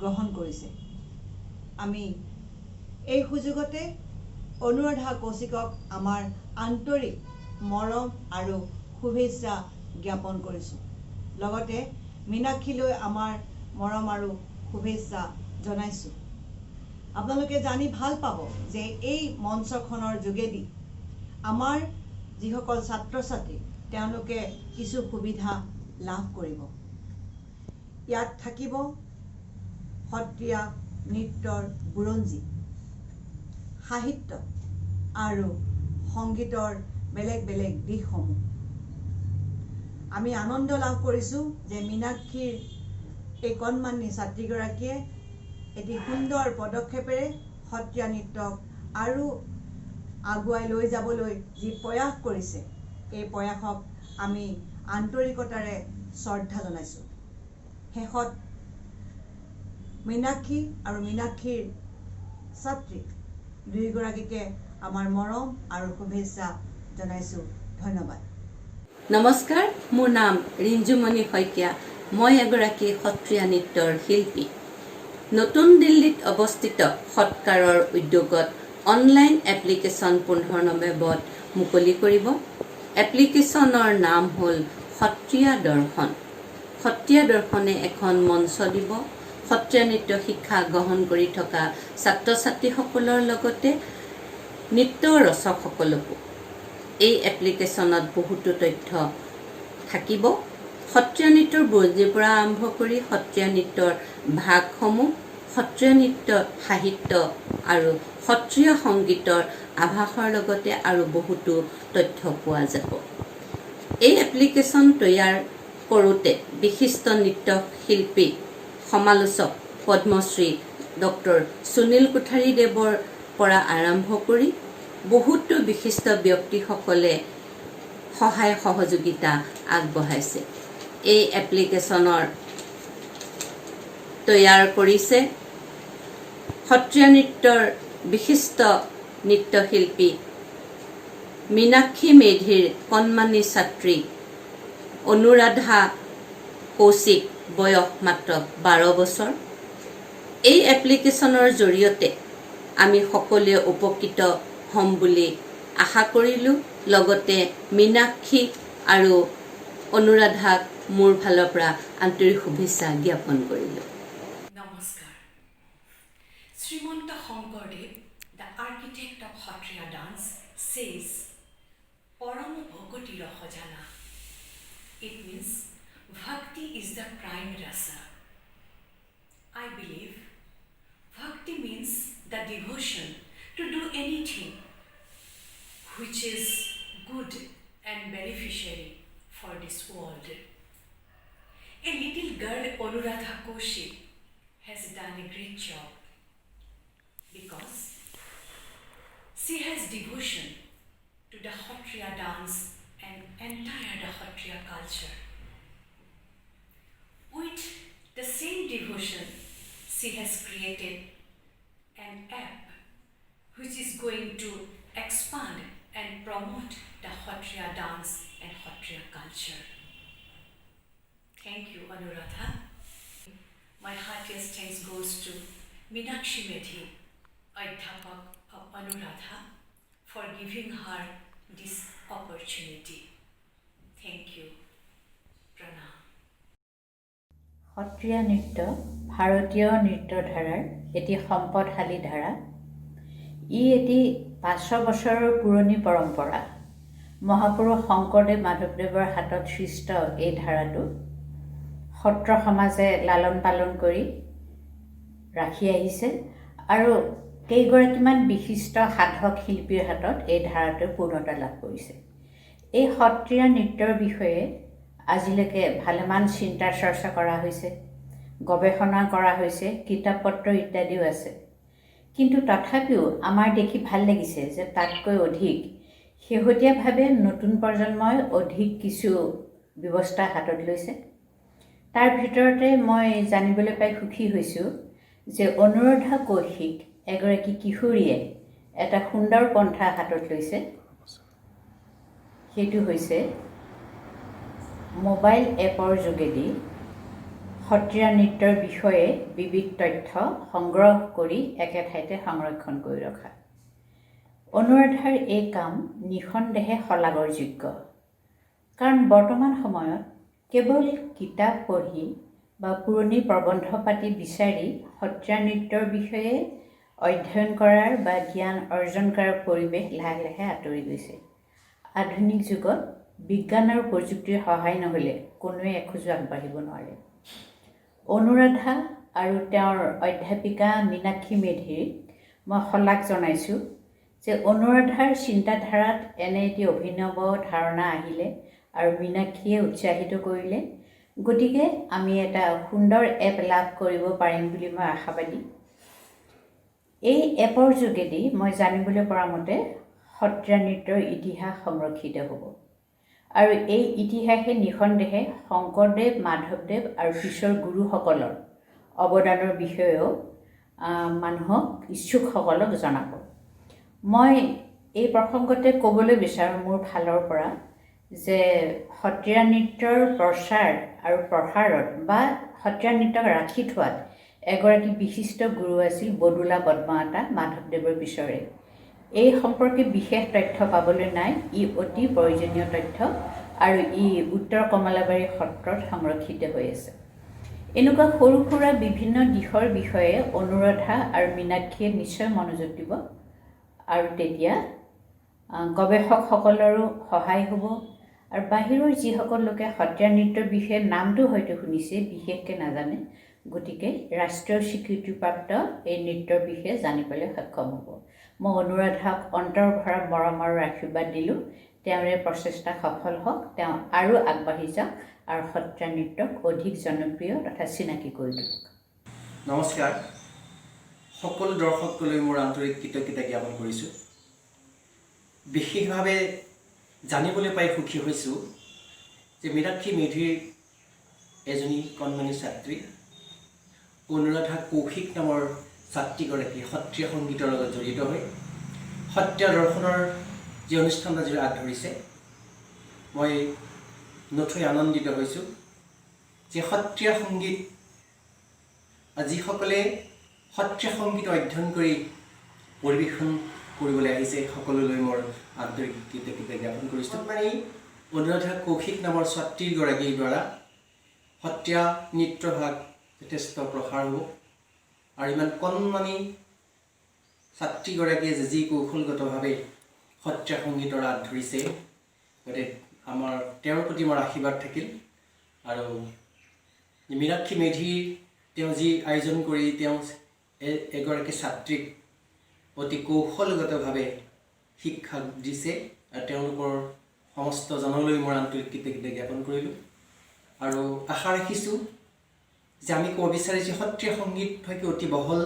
গ্ৰহণ কৰিছে। আমি এই সুযোগতে অনুৰাধা কৌশিকক আমাৰ আন্তৰিক মৰম আৰু শুভেচ্ছা জ্ঞাপন কৰিছোঁ। লগতে মীনাক্ষীলৈ আমাৰ মৰম আৰু শুভেচ্ছা জনাইছোঁ। আপোনালোকে জানি ভাল পাব যে এই মঞ্চখনৰ যোগেদি আমাৰ যিসকল ছাত্ৰ ছাত্ৰী তেওঁলোকে কিছু সুবিধা লাভ কৰিব। ইয়াত থাকিব সত্ৰীয়া নৃত্যৰ বুৰঞ্জী, সাহিত্য আৰু সংগীতৰ বেলেগ বেলেগ দিশসমূহ। আমি আনন্দ লাভ কৰিছোঁ যে মীনাক্ষীৰ এই কণমানি ছাত্ৰীগৰাকীয়ে এটি সুন্দৰ পদক্ষেপেৰে সত্ৰীয়া নৃত্যক আৰু আগুৱাই লৈ যাবলৈ যি প্ৰয়াস কৰিছে, এই প্ৰয়াসক আমি আন্তৰিকতাৰে শ্ৰদ্ধা জনাইছোঁ। শেষত মীনাক্ষী আৰু মীনাক্ষীৰ ছাত্ৰী দুয়োগৰাকীকে আমাৰ মৰম আৰু শুভেচ্ছা জনাইছোঁ ধন্যবাদ নমস্কাৰ মোৰ নাম ৰিঞ্জুমণি শইকীয়া মই এগৰাকী সত্ৰীয়া নৃত্যৰ শিল্পী নতুন দিল্লীত অৱস্থিত সৎকাৰৰ উদ্যোগত অনলাইন এপ্লিকেশ্যন 15 নৱেম্বৰত মুকলি কৰিব এপ্লিকেশ্যনৰ নাম হ'ল সত্ৰীয়া দৰ্শন সত্ৰীয়া দৰ্শনে এখন মঞ্চ দিব সত্ৰীয়া নৃত্য শিক্ষা গ্ৰহণ কৰি থকা ছাত্ৰ ছাত্ৰীসকলৰ লগতে নৃত্য ৰচকসকলকো এই এপ্লিকেশ্যনত বহুতো তথ্য থাকিব সত্ৰীয়া নৃত্যৰ বৰ্জিৰ পৰা আৰম্ভ কৰি সত্ৰীয়া নৃত্যৰ ভাগসমূহ সত্ৰীয়া নৃত্য সাহিত্য আৰু সত্ৰীয়া সংগীতৰ আভাসৰ লগতে আৰু বহুতো তথ্য পোৱা যাব এই এপ্লিকেশ্যন তৈয়াৰ কৰোঁতে বিশিষ্ট নৃত্য শিল্পী সমালোচক পদ্মশ্ৰী ডক্টৰ সুনীল কোঠাৰী দেৱৰ পৰা আৰম্ভ কৰি বহুতো বিশিষ্ট ব্যক্তিসকলে সহায় সহযোগিতা আগবঢ়াইছে এই এপ্লিকেশ্যনৰ তৈয়াৰ কৰিছে সত্ৰীয়া নৃত্যৰ বিশিষ্ট নৃত্যশিল্পী মীনাক্ষী মেধিৰ কণমানি ছাত্ৰী অনুৰাধা কৌশিক বয়স মাত্ৰ 12 বছৰ এই এপ্লিকেশ্যনৰ জৰিয়তে আমি সকলোৱে উপকৃত হম বুলি আশা কৰিলোঁ লগতে মীনাক্ষী আৰু অনুৰাধাক মোৰ ফালৰ পৰা আন্তৰিক শুভেচ্ছা জ্ঞাপন কৰিলোঁ নমস্কাৰ Srimanta Sankardev the architect of Satriya dance says পৰম ভগতি ৰসজানা it means bhakti is the prime rasa I believe bhakti means the devotion to do anything which is good and beneficiary for this world. A little girl, Anuradha Kaushik, has done a great job because she has devotion to the Satriya dance and entire the Satriya culture. With the same devotion, she has created an app which is going to expand and promote the Satriya dance and Satriya culture. Thank you, Anuradha. My heartiest thanks goes to Meenakshi Medhi, Adhyapak of Anuradha, for giving her this opportunity. Thank you. Pranam. Sattriya নৃত্য ভাৰতীয় নৃত্যধাৰাৰ এটি সম্পদশালী ধাৰা ই এটি 500 বছৰৰ পুৰণি পৰম্পৰা মহাপুৰুষ শংকৰদেৱ মাধৱদেৱৰ হাতত সৃষ্ট এই ধাৰাটো সত্ৰ সমাজে লালন পালন কৰি ৰাখি আহিছে আৰু কেইগৰাকীমান বিশিষ্ট সাধক শিল্পীৰ হাতত এই ধাৰাটো পূৰ্ণতা লাভ কৰিছে এই সত্ৰীয়া নৃত্যৰ বিষয়ে আজিলৈকে ভালেমান চিন্তা চৰ্চা কৰা হৈছে গৱেষণা কৰা হৈছে কিতাপ পত্ৰ ইত্যাদিও আছে কিন্তু তথাপিও আমাৰ দেখি ভাল লাগিছে যে তাতকৈ অধিক শেহতীয়াভাৱে নতুন প্ৰজন্মই অধিক কিছু ব্যৱস্থা হাতত লৈছে তাৰ ভিতৰতে মই জানিবলৈ পাই সুখী হৈছোঁ যে অনুৰাধা কৌশিক এগৰাকী কিশোৰীয়ে এটা সুন্দৰ পন্থা হাতত লৈছে সেইটো হৈছে মোবাইল এপৰ যোগেদি সত্ৰীয়া নৃত্যৰ বিষয়ে বিবিধ তথ্য সংগ্ৰহ কৰি একে ঠাইতে সংৰক্ষণ কৰি ৰখা অনুৰাধাৰ এই কাম নিঃসন্দেহে শলাগৰ যোগ্য কাৰণ বৰ্তমান সময়ত কেৱল কিতাপ পঢ়ি বা পুৰণি প্ৰবন্ধ পাতি বিচাৰি সত্ৰীয়া নৃত্যৰ বিষয়ে অধ্যয়ন কৰাৰ বা জ্ঞান অৰ্জন কৰাৰ পৰিৱেশ লাহে লাহে আঁতৰি গৈছে আধুনিক যুগত বিজ্ঞান আৰু প্ৰযুক্তিৰ সহায় নহ'লে কোনোৱে এখোজ আগবাঢ়িব নোৱাৰে অনুৰাধা আৰু তেওঁৰ অধ্যাপিকা মীনাক্ষী মেধিক মই শলাগ জনাইছোঁ যে অনুৰাধাৰ চিন্তাধাৰাত এনে এটি অভিনৱ ধাৰণা আহিলে আৰু মীনাক্ষীয়ে উৎসাহিত কৰিলে গতিকে আমি এটা সুন্দৰ এপ লাভ কৰিব পাৰিম বুলি মই আশাবাদী এই এপৰ যোগেদি মই জানিবলৈ পৰা মতে সত্ৰীয়া নৃত্যৰ ইতিহাস সংৰক্ষিত হ'ব আৰু এই ইতিহাসে নিঃসন্দেহে শংকৰদেৱ মাধৱদেৱ আৰু পিছৰ গুৰুসকলৰ অৱদানৰ বিষয়েও মানুহক ইচ্ছুকসকলক জনাব মই এই প্ৰসংগতে ক'বলৈ বিচাৰোঁ মোৰ ফালৰ পৰা যে সত্ৰীয়া নৃত্যৰ প্ৰচাৰ আৰু প্ৰসাৰত বা সত্ৰীয়া নৃত্যক ৰাখি থোৱাত এগৰাকী বিশিষ্ট গুৰু আছিল বদুলা পদ্মাৱতা মাধৱদেৱৰ পিছৰে। এই সম্পৰ্কে বিশেষ তথ্য পাবলৈ নাই, ই অতি প্ৰয়োজনীয় তথ্য আৰু ই উত্তৰ কমলাবাৰী সত্ৰত সংৰক্ষিত হৈ আছে। এনেকুৱা সৰু সুৰা বিভিন্ন দিশৰ বিষয়ে অনুৰাধা আৰু মীনাক্ষীয়ে নিশ্চয় মনোযোগ দিব আৰু তেতিয়া গৱেষকসকলৰো সহায় হ'ব আৰু বাহিৰৰ যিসকল লোকে সত্ৰীয়া নৃত্যৰ বিষয়ে নামটো হয়তো শুনিছে বিশেষকৈ নাজানে, গতিকে ৰাষ্ট্ৰীয় স্বীকৃতিপ্ৰাপ্ত এই নৃত্যৰ বিষয়ে জানিবলৈ সক্ষম হ'ব। মই অনুৰাধাক অন্তৰ ভৰা মৰম আৰু আশীৰ্বাদ দিলোঁ, তেওঁৰ এই প্ৰচেষ্টা সফল হওক, তেওঁ আৰু আগবাঢ়ি যাওক আৰু সত্ৰীয়া নৃত্যক অধিক জনপ্ৰিয় তথা চিনাকি কৰি তোলক। নমস্কাৰ, সকলো দৰ্শকলৈ মোৰ আন্তৰিক কৃতজ্ঞতা জ্ঞাপন কৰিছোঁ। বিশেষভাৱে জানিবলৈ পাই সুখী হৈছোঁ যে মীনাক্ষী মেধিৰ এজনী কণমানি ছাত্ৰী অনুৰাধা কৌশিক নামৰ ছাত্ৰীগৰাকী সত্ৰীয়া সংগীতৰ লগত জড়িত হৈ সত্ৰীয়া দৰ্শনৰ যি অনুষ্ঠান আজি আগধৰিছে, মই নথৈ আনন্দিত হৈছোঁ যে সত্ৰীয়া সংগীত যিসকলে সত্ৰীয়া সংগীত অধ্যয়ন কৰি পৰিৱেশন কৰিবলৈ আহিছে সকলোলৈ মোৰ আন্তৰিক কৃতজ্ঞতা জ্ঞাপন কৰিছোঁ। মানে অনুৰাধা কৌশিক নামৰ ছাত্ৰীগৰাকীৰ দ্বাৰা সত্ৰীয়া নৃত্যভাগ যথেষ্ট প্ৰসাৰ হ'ব আৰু ইমান কণমানি ছাত্ৰীগৰাকীয়ে যি কৌশলগতভাৱে সত্ৰীয়া সংগীতৰ আঁত ধৰিছে, গতিকে তেওঁৰ প্ৰতি মোৰ আশীৰ্বাদ থাকিল। আৰু মীনাক্ষী মেধিৰ তেওঁ যি আয়োজন কৰি তেওঁ এগৰাকী ছাত্ৰীক অতি কৌশলগতভাৱে শিক্ষা দিছে আৰু তেওঁলোকৰ সমস্ত জনলৈ মোৰ আন্তৰিক কৃতজ্ঞতা জ্ঞাপন কৰিলোঁ আৰু আশা ৰাখিছোঁ যে আমি ক'ব বিচাৰিছোঁ সত্ৰীয়া সংগীত হয়তো অতি বহল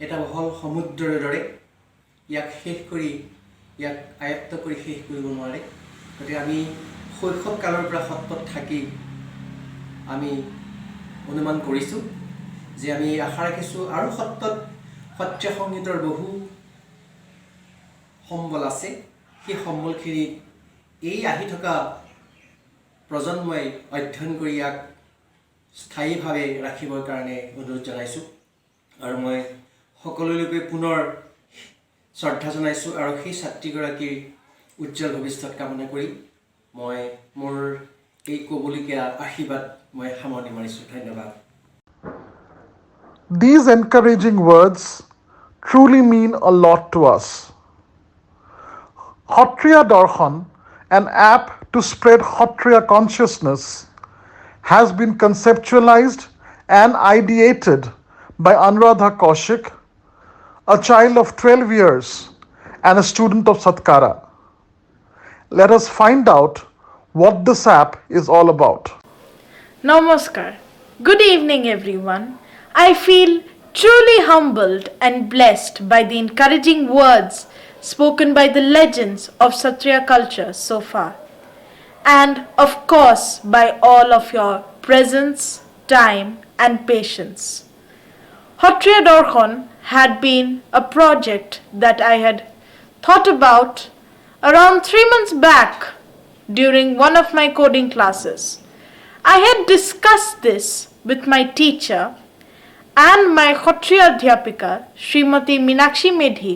এটা বহল সমুদ্ৰৰ দৰে, ইয়াক আয়ত্ত কৰি শেষ কৰিব নোৱাৰে। গতিকে আমি শৈশৱ কালৰ পৰা সত্ৰত থাকি আমি অনুমান কৰিছোঁ যে আমি আশা ৰাখিছোঁ আৰু সত্ৰত সত্ৰীয়া সংগীতৰ বহু সম্বল আছে, সেই সম্বলখিনি এই আহি থকা প্ৰজন্মই অধ্যয়ন কৰি ইয়াক স্থায়ীভাৱে ৰাখিবৰ কাৰণে অনুৰোধ জনাইছোঁ আৰু মই সকলোলৈকে পুনৰ শ্ৰদ্ধা জনাইছোঁ আৰু সেই ছাত্ৰীগৰাকীৰ উজ্জ্বল ভৱিষ্যত কামনা কৰি মই মোৰ এই ক'বলগীয়া আশীৰ্বাদ মই সামৰণি মাৰিছোঁ। ধন্যবাদ। These encouraging words truly mean a lot to us. Sattriya Darshan, an app to spread Sattriya consciousness, has been conceptualized and ideated by Anuradha Kaushik, a child of 12 years and a student of Satkara. Let us find out what this app is all about. Namaskar. Good evening, everyone. I feel truly humbled and blessed by the encouraging words spoken by the legends of Sattriya culture so far. And of course, by all of your presence, time, and patience. Sattriya Darshan had been a project that I had thought about around 3 months back during one of my coding classes. I had discussed this with my teacher and my Sattriya Adhyapika, Srimati Meenakshi Medhi,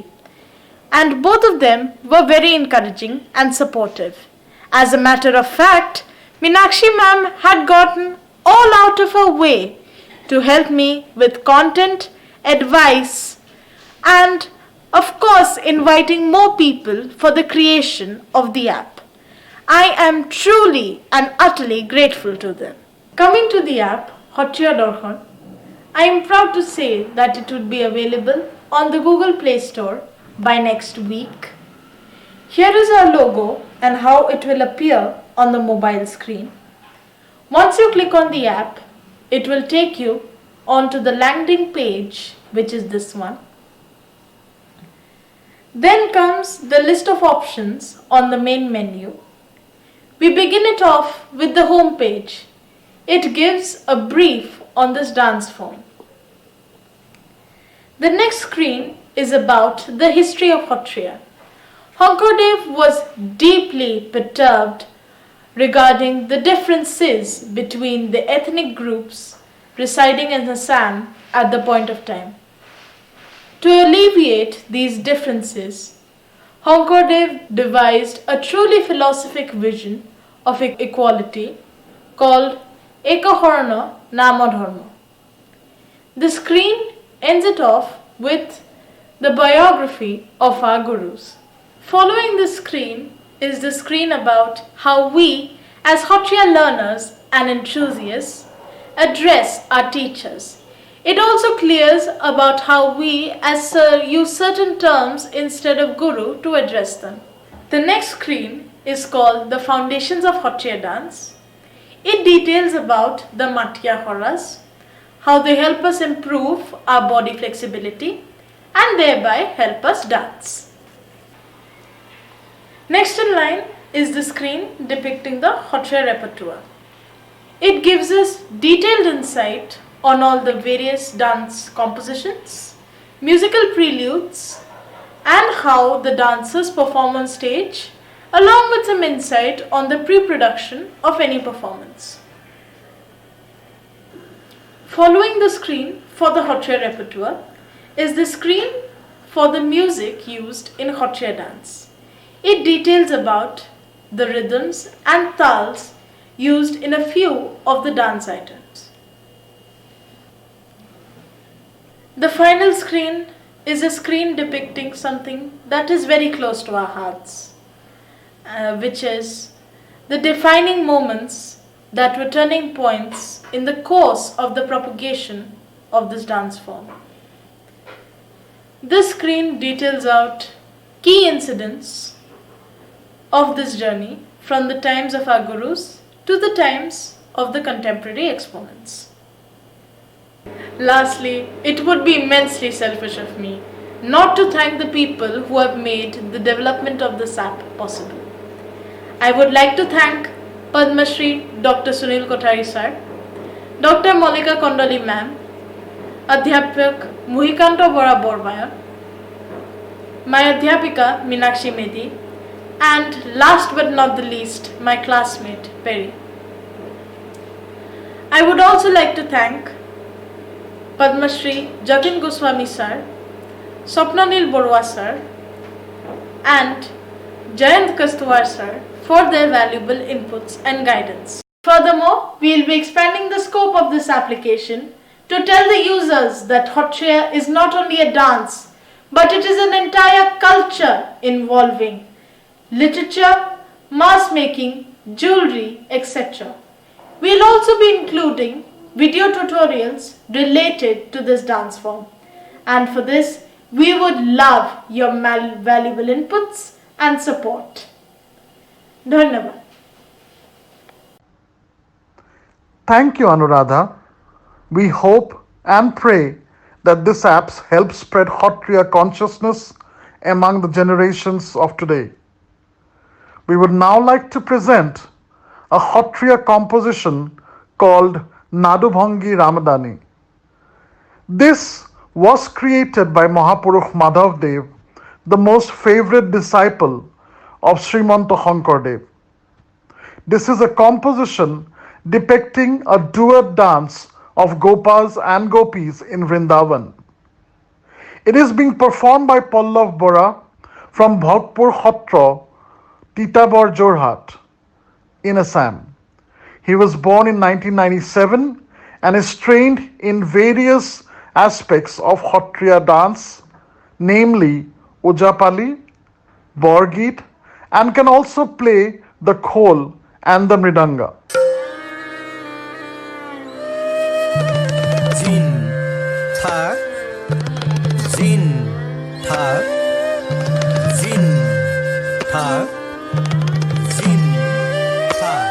and both of them were very encouraging and supportive. As a matter of fact, Meenakshi ma'am had gotten all out of her way to help me with content, advice, and of course inviting more people for the creation of the app. I am truly and utterly grateful to them. Coming to the app, Sattriya Darshan, I am proud to say that it would be available on the Google Play Store by next week. Here is our logo and how it will appear on the mobile screen. Once you click on the app, it will take you onto the landing page, which is this one. Then comes the list of options on the main menu. We begin it off with the home page. It gives a brief on this dance form. The next screen is about the history of Sattriya. Hankordev was deeply perturbed regarding the differences between the ethnic groups residing in Assam at the point of time. To alleviate these differences, Hankordev devised a truly philosophic vision of equality called Ekahorna Namadharma. The screen ends it off with the biography of our gurus. Following the screen is the screen about how we, as Satriya learners and enthusiasts, address our teachers. It also clears about how we, as use certain terms instead of guru to address them. The next screen is called The Foundations of Satriya Dance. It details about the Matya Horas, how they help us improve our body flexibility and thereby help us dance. Next in line is the screen depicting the Satriya repertoire. It gives us detailed insight on all the various dance compositions, musical preludes, and how the dancers perform on stage, along with some insight on the pre-production of any performance. Following the screen for the Satriya repertoire is the screen for the music used in Satriya dance. It details about the rhythms and tals used in a few of the dance items. The final screen is a screen depicting something that is very close to our hearts, which is the defining moments that were turning points in the course of the propagation of this dance form. This screen details out key incidents of this journey from the times of our gurus to the times of the contemporary exponents. Lastly, it would be immensely selfish of me not to thank the people who have made the development of this app possible. I would like to thank Padma Shri Dr. Sunil Kothari sir, Dr. Mallika Kandali ma'am, Adhyapak Muhikanta Bora Borbayan, my Adhyapika Meenakshi Medhi, and last but not the least, my classmate Perrine. I would also like to thank Padma Shri Jatin Goswami sir, Swapnanil Barua sir, and Jayant Kastuar sir for their valuable inputs and guidance. Furthermore, we will be expanding the scope of this application to tell the users that Satriya is not only a dance, but it is an entire culture involving literature, mask making, jewelry, etc. We will also be including video tutorials related to this dance form. And for this, we would love your valuable inputs and support. Dhanyavad. Thank you, Anuradha. We hope and pray that this app helps spread Satriya consciousness among the generations of today. We would now like to present a Satriya composition called Nadubhangi Ramadani. This was created by Mahapurush Madhav Dev, the most favorite disciple of Srimanta Hankordev. This is a composition depicting a duet dance of Gopas and Gopis in Vrindavan. It is being performed by Pallav Bora from Bhagpur Hatra, Titabar Jorhat in Assam. He was born in 1997 and is trained in various aspects of Satriya dance, namely Ujapali, Borgit, and can also play the khol and the mridanga. Jin, tha, jin, tha, jin, tha, jin, tha.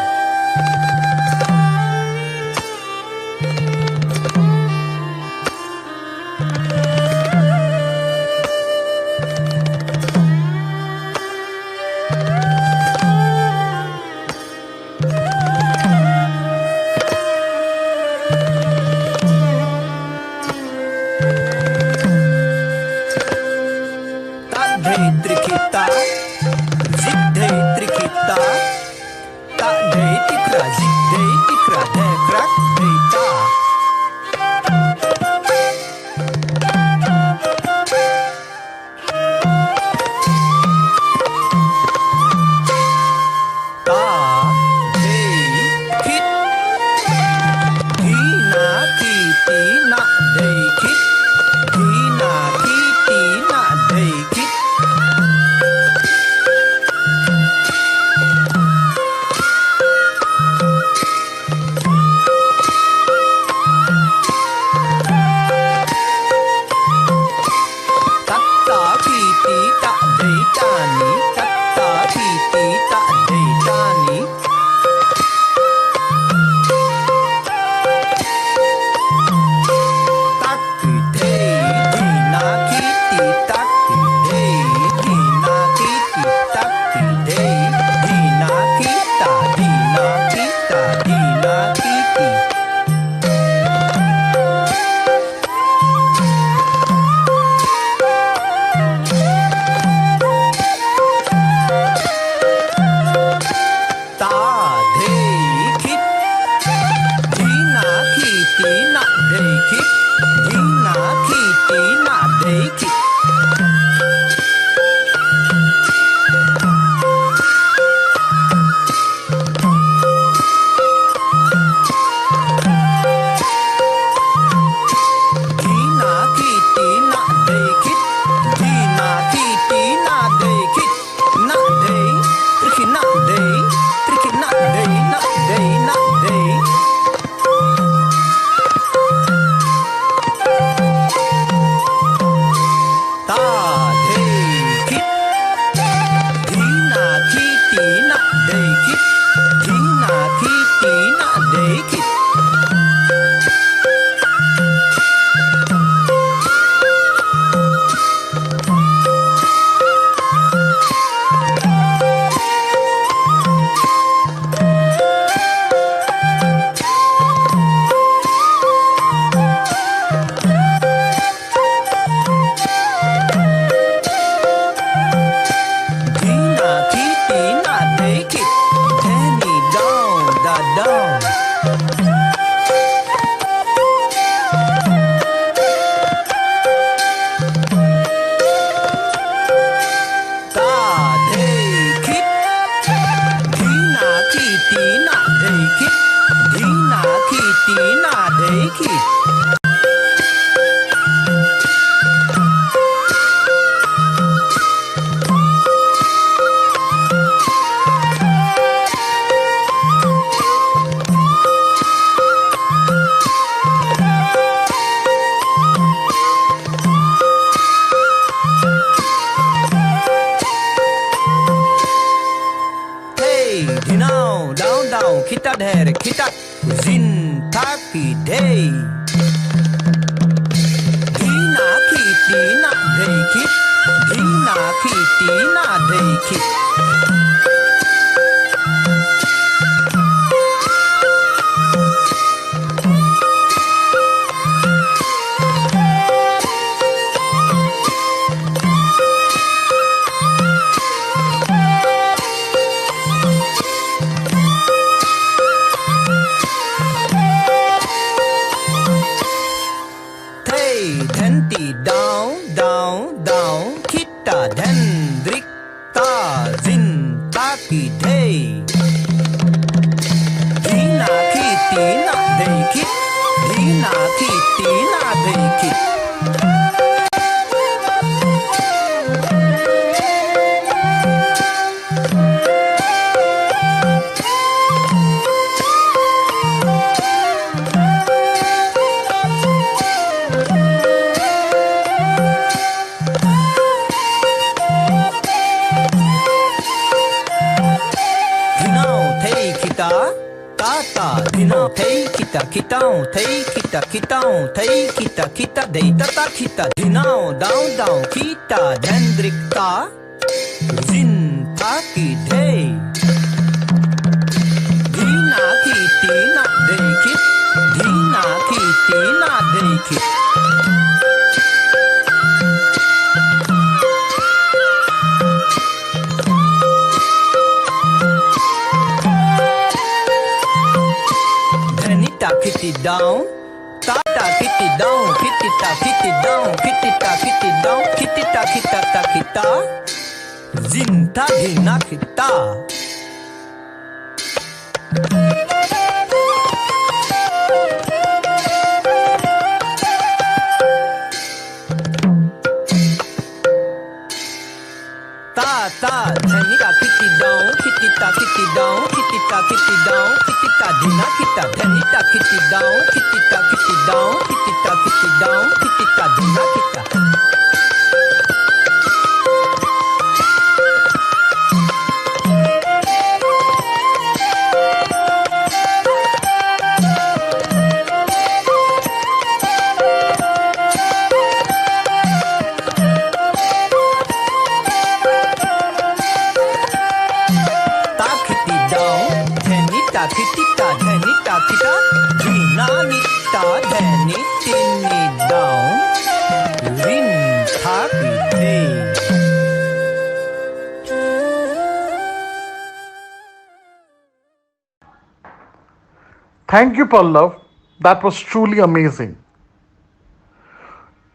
Thank you, Pallav. That was truly amazing.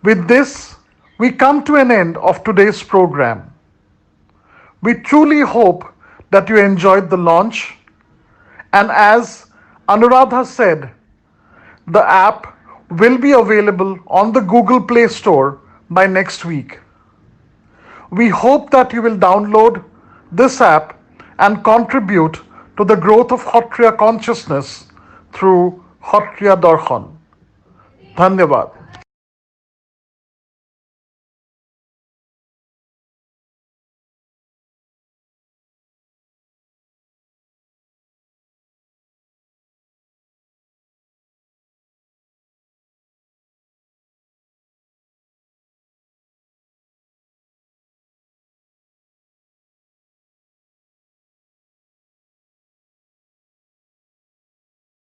With this, we come to an end of today's program. We truly hope that you enjoyed the launch, and as Anuradha said, the app will be available on the Google Play Store by next week. We hope that you will download this app and contribute to the growth of Satriya consciousness through Satriya Darshan. Dhanyavad.